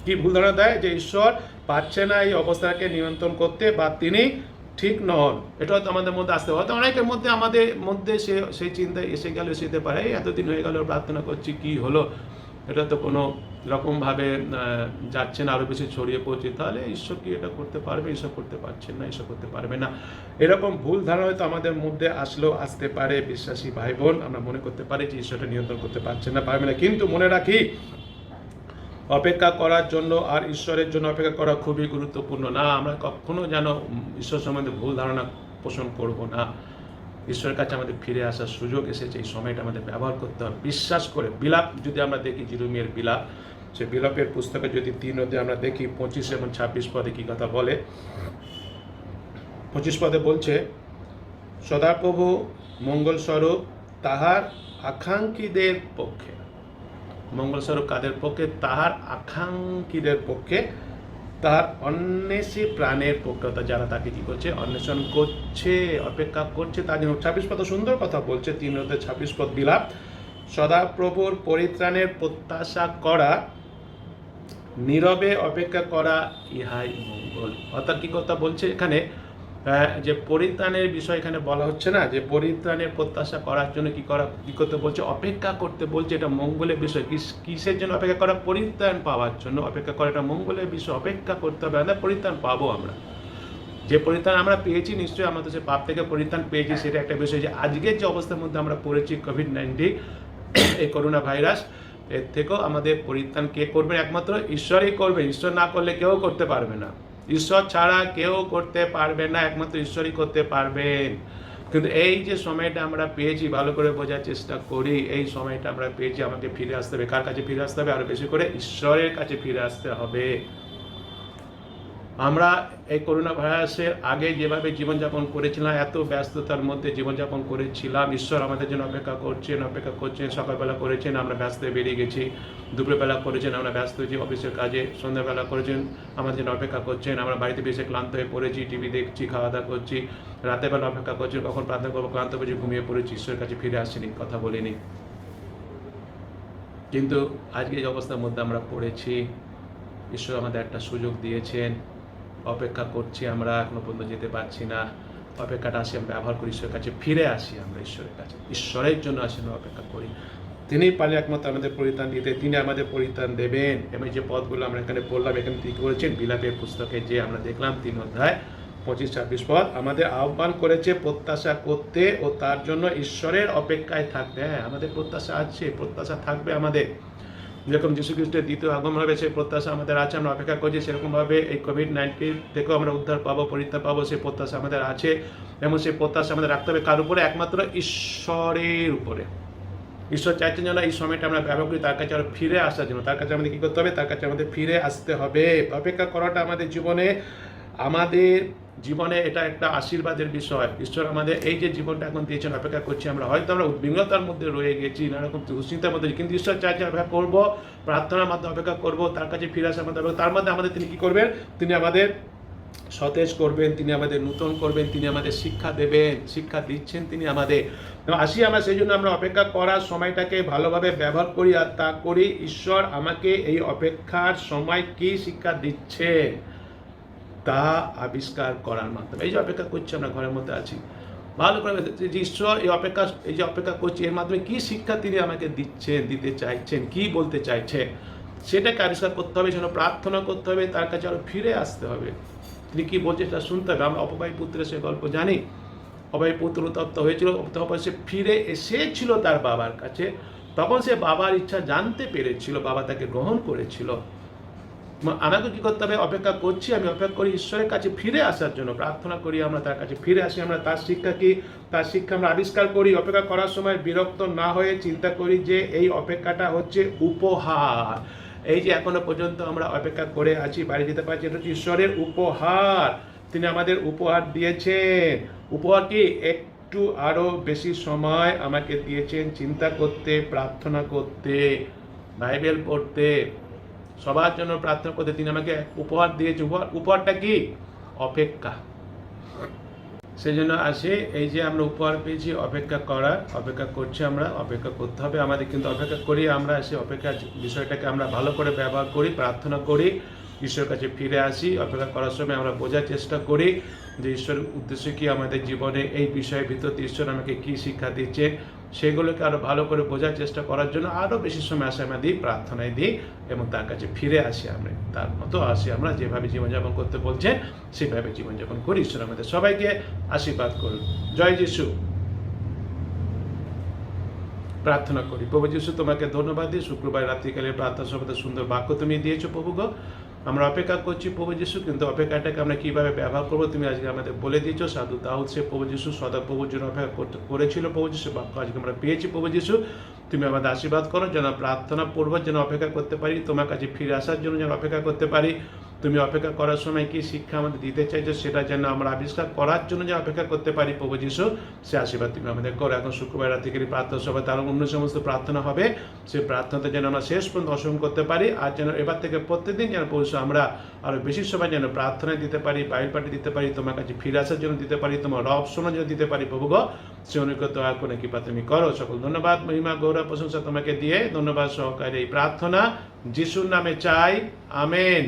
Speaker 2: কি ভুল ধারণা দেয়? যে ঈশ্বর পারছে না এই অবস্থাকে নিয়ন্ত্রণ করতে, বা তিনি ঠিক নন। এটা হয়তো আমাদের মধ্যে আসতে হয়তো অনেকের মধ্যে আমাদের মধ্যে সেই চিন্তা এসে গেল, এসে পারে, এতদিন হয়ে গেল প্রার্থনা করছি, কি হলো, এটা তো কোনো রকমভাবে যাচ্ছে না, আরও বেশি ছড়িয়ে পড়ছে, তাহলে ঈশ্বর কি এটা করতে পারবে? ঈশ্বর করতে পারছেন না, ঈশ্বর করতে পারবে না, এরকম ভুল ধারণা হয়তো আমাদের মধ্যে আসতে পারে। বিশ্বাসী ভাই বোন, আমরা মনে করতে পারি যে ঈশ্বরটা নিয়ন্ত্রণ করতে পারছেন না, পারবে না। কিন্তু মনে রাখি, অপেক্ষা করার জন্য আর ঈশ্বরের জন্য অপেক্ষা করা খুবই গুরুত্বপূর্ণ। না, আমরা কখনো যেন ঈশ্বর সম্বন্ধে ভুল ধারণা পোষণ করব না। ঈশ্বরের কাছে আমাদের ফিরে আসার সুযোগ এসেছে, এই সময়টা আমাদের ব্যবহার করতে হবে বিশ্বাস করে। বিলাপ যদি আমরা দেখি, জিরুমিয়ের বিলাপ, সে বিলাপের পুস্তকে যদি 3 অধ্যায়ে আমরা দেখি 25 এবং 26 পদে কি কথা বলে। 25 পদে বলছে, সদাপ্রভু মঙ্গলস্বরূপ তাহার আকাঙ্ক্ষীদের পক্ষে। মঙ্গলস্বরূপ কাদের পক্ষে? তাহার আকাঙ্ক্ষীদের পক্ষে, তার অন্বেষী প্রাণের পক্ষে, যারা তাকে কি করছে, অন্বেষণ করছে, অপেক্ষা করছে তার জন্য। 26 পদ সুন্দর কথা বলছে, 3 অধ্যায় 26 পদ বিলাপ, সদাপ্রভুর পরিত্রাণের প্রত্যাশা করা, নীরবে অপেক্ষা করা, ইহাই মঙ্গল। অর্থাৎ কি কথা বলছে এখানে, যে পরিত্রাণের বিষয় এখানে বলা হচ্ছে না, যে পরিত্রাণের প্রত্যাশা করার জন্য কি করতে বলছে, অপেক্ষা করতে বলছে। এটা মঙ্গলের বিষয়। কিসের জন্য অপেক্ষা করা? পরিত্রাণ পাওয়ার জন্য অপেক্ষা করা, এটা মঙ্গলের বিষয়। অপেক্ষা করতে হবে, আমরা পরিত্রাণ পাবো। আমরা যে পরিত্রাণ আমরা পেয়েছি, নিশ্চয়ই আমরা তো সে পাপ থেকে পরিত্রাণ পেয়েছি, সেটা একটা বিষয়। যে আজকের যে অবস্থার মধ্যে আমরা পড়েছি, কোভিড-19, এই করোনা ভাইরাস, এর থেকেও আমাদের পরিত্রাণ কে করবেন? একমাত্র ঈশ্বরই করবেন। ঈশ্বর না করলে কেউ করতে পারবে না, ঈশ্বর ছাড়া কেউ করতে পারবে না, একমাত্র ঈশ্বরই করতে পারবেন। কিন্তু এই যে সময়টা আমরা পেয়েছি, ভালো করে বোঝার চেষ্টা করি, এই সময়টা আমরা পেয়েছি, আমাকে ফিরে আসতে হবে। কার কাছে ফিরে আসতে হবে? আরো বেশি করে ঈশ্বরের কাছে ফিরে আসতে হবে। আমরা এই করোনা ভাইরাসের আগে যেভাবে জীবনযাপন করেছিলাম, এত ব্যস্ততার মধ্যে জীবনযাপন করেছিলাম, ঈশ্বর আমাদের জন্য অপেক্ষা করছেন। সকালবেলা করেছেন, আমরা ব্যস্ত বেরিয়ে গেছি, দুপুরবেলা করেছেন, আমরা ব্যস্ত হয়েছি অফিসের কাজে, সন্ধ্যাবেলা করেছেন, আমাদের জন্য অপেক্ষা করছেন। আমরা বাড়িতে বেশি ক্লান্ত হয়ে পড়েছি, টিভি দেখছি, খাওয়া দাওয়া করছি, রাতের বেলা অপেক্ষা করছি, কখন প্রার্থনা করবো, ক্লান্ত হয়েছি, ঘুমিয়ে পড়েছি, ঈশ্বরের কাছে ফিরে আসছিনি, কথা বলিনি। কিন্তু আজকে যে অবস্থার মধ্যে আমরা পড়েছি, ঈশ্বর আমাদের একটা সুযোগ দিয়েছেন, অপেক্ষা করছি, আমরা এখনো পর্যন্ত যেতে পারছি না, অপেক্ষাটা আসি আমরা ব্যবহার করি, ঈশ্বরের কাছে ফিরে আসি আমরা ঈশ্বরের কাছে, ঈশ্বরের জন্য আসি আমরা অপেক্ষা করি। তিনি পারলে একমাত্র আমাদের পরিত্রাণ দিতে, তিনি আমাদের পরিত্রাণ দেবেন। এবং যে পদগুলো আমরা এখানে পড়লাম, এখানে তিনি করেছেন বিলাপের পুস্তকে যে আমরা দেখলাম 3 অধ্যায় 25-26 পদ, আমাদের আহ্বান করেছে প্রত্যাশা করতে ও তার জন্য ঈশ্বরের অপেক্ষায় থাকতে। হ্যাঁ, আমাদের প্রত্যাশা আছে, প্রত্যাশা থাকবে আমাদের। যেরকম যীশু খ্রিস্টের দ্বিতীয় আগমন হবে সেই প্রত্যাশা আমাদের আছে, আমরা অপেক্ষা করছি। সেরকমভাবে এই কোভিড-19 থেকেও আমরা উদ্ধার পাবো, পরিত্রাণ পাবো, সেই প্রত্যাশা আমাদের আছে। এবং সেই প্রত্যাশা আমাদের রাখতে হবে কার উপরে? একমাত্র ঈশ্বরের উপরে। ঈশ্বর চাইছেন যেন এই সময়টা আমরা ব্যবহার করি তার কাছে আরো ফিরে আসার জন্য। তার কাছে আমাদের কী করতে হবে? তার কাছে আমাদের ফিরে আসতে হবে। অপেক্ষা করাটা আমাদের জীবনে এটা একটা আশীর্বাদের বিষয়। ঈশ্বর আমাদের এই যে জীবনটা এখন দিয়েছেন, অপেক্ষা করছি আমরা, হয়তো আমরা উদ্বিগ্নতার মধ্যে রয়ে গেছি, নানারকম দুশ্চিন্তার মধ্যে, কিন্তু ঈশ্বর চাইছেন অপেক্ষা করবো, প্রার্থনার মাধ্যমে অপেক্ষা করবো, তার কাছে ফিরে আসার মাধ্যমে। তার মধ্যে আমাদের তিনি কী করবেন? তিনি আমাদের সতেজ করবেন, তিনি আমাদের নূতন করবেন, তিনি আমাদের শিক্ষা দেবেন, শিক্ষা দিচ্ছেন তিনি আমাদের। আসি আমরা সেই জন্য আমরা অপেক্ষা করার সময়টাকে ভালোভাবে ব্যবহার করি আর তা করি। ঈশ্বর আমাকে এই অপেক্ষার সময় কি শিক্ষা দিচ্ছে তা আবিষ্কার করার মাধ্যমে। এই যে অপেক্ষা করছি আমরা, ঘরের মধ্যে আছি, ভালো করে যে ঈশ্বর এই যে অপেক্ষা করছি এর মাধ্যমে কি শিক্ষা তিনি আমাকে দিচ্ছেন, দিতে চাইছেন, কি বলতে চাইছেন, সেটাকে আবিষ্কার করতে হবে। সেজন্য প্রার্থনা করতে হবে, তার কাছে আরো ফিরে আসতে হবে। তিনি কি বলছে তা শুনতে হবে। আমরা অপবায়ী পুত্রের সে গল্প জানি। অপবায়ী পুত্র উত্তপ্ত হয়েছিল, তখন সে ফিরে এসেছিল তার বাবার কাছে। তখন সে বাবার ইচ্ছা জানতে পেরেছিল, বাবা তাকে গ্রহণ করেছিল। আমাকে কি করতে হবে? অপেক্ষা করছি, আমি অপেক্ষা করি ঈশ্বরের কাছে ফিরে আসার জন্য, প্রার্থনা করি, আমরা তার কাছে ফিরে আসি। আমরা তার শিক্ষা কি, তার শিক্ষা আমরা আবিষ্কার করি। অপেক্ষা করার সময় বিরক্ত না হয়ে চিন্তা করি যে এই অপেক্ষাটা হচ্ছে উপহার। এই যে এখনো পর্যন্ত আমরা অপেক্ষা করে আছি, বাড়ি যেতে পারছি, এটা হচ্ছে ঈশ্বরের উপহার। তিনি আমাদের উপহার দিয়েছেন। উপহার কি? একটু আরো বেশি সময় আমাকে দিয়েছেন চিন্তা করতে, প্রার্থনা করতে, বাইবেল পড়তে, সবার জন্য প্রার্থনা করতে। তিনি আমাকে উপহার দিয়েছে। উপহারটা কি? অপেক্ষা। সেই জন্য আসে এই যে আমরা উপহার পেয়েছি অপেক্ষা করা, অপেক্ষা করছি আমরা, অপেক্ষা করতে হবে আমাদের। কিন্তু অপেক্ষা করি আমরা, সেই অপেক্ষার বিষয়টাকে আমরা ভালো করে ব্যবহার করি, প্রার্থনা করি, ঈশ্বরের কাছে ফিরে আসি। অপেক্ষা করার সময় আমরা বোঝার চেষ্টা করি যে ঈশ্বরের উদ্দেশ্য কি আমাদের জীবনে, এই বিষয়ের ভিতরে ঈশ্বর আমাকে কি শিক্ষা দিচ্ছে, সেগুলোকে আরো ভালো করে বোঝার চেষ্টা করার জন্য আরো বেশি সময় আসে আমরা দিই, প্রার্থনায় দিই এবং তার কাছে ফিরে আসি। আমরা তার মতো আসি, আমরা যেভাবে জীবনযাপন করতে বলছেন সেভাবে জীবনযাপন করি। ঈশ্বর আমাদের সবাইকে আশীর্বাদ করুন। জয় যিশু। প্রার্থনা করি। প্রভু যিশু, তোমাকে ধন্যবাদ দিই, শুক্রবার রাত্রিকালের প্রার্থনা সভাতে সুন্দর বাক্য তুমি দিয়েছো প্রভু গো। আমরা অপেক্ষা করছি প্রভু যিশু, কিন্তু অপেক্ষাটাকে আমরা কিভাবে ব্যবহার করবো তুমি আজকে আমাদের বলে দিয়েছো। সাধু দাউদ সে প্রভু যিশু সদা প্রভুর জন্য অপেক্ষা করেছিল প্রভু যিশু, বাক্য আজকে আমরা পেয়েছি প্রভু যিশু। তুমি আমাদের আশীর্বাদ করো যেন প্রার্থনা পূর্বক যেন অপেক্ষা করতে পারি, তোমার কাছে ফিরে আসার জন্য যেন অপেক্ষা করতে পারি। তুমি অপেক্ষা করার সময় কি শিক্ষা আমাদের দিতে চাইছো সেটা যেন আমরা আবিষ্কার করার জন্য যেন অপেক্ষা করতে পারি প্রভু যিশু, সে আশীর্বাদ তুমি আমাদের করো। এখন শুক্রবার রাত্রিকালী প্রার্থনা সভায় তার অন্য সমস্ত প্রার্থনা হবে, সেই প্রার্থনাতে যেন আমরা শেষ পর্যন্ত অসম করতে পারি। আর যেন এবার থেকে প্রত্যেকদিন যেন প্রভু আমরা আরো বেশি সময় যেন প্রার্থনায় দিতে পারি, বাইবেল পাঠে দিতে পারি, তোমার কাছে ফিরে আসার জন্য দিতে পারি, তোমার রব শোনার জন্য দিতে পারি প্রভু গো। সে অনুগত আর কোনো কৃপা তুমি করো। সকল ধন্যবাদ, মহিমা, গৌরব, প্রশংসা তোমাকে দিয়ে ধন্যবাদ সহকারে এই প্রার্থনা যিশুর নামে চাই, আমেন।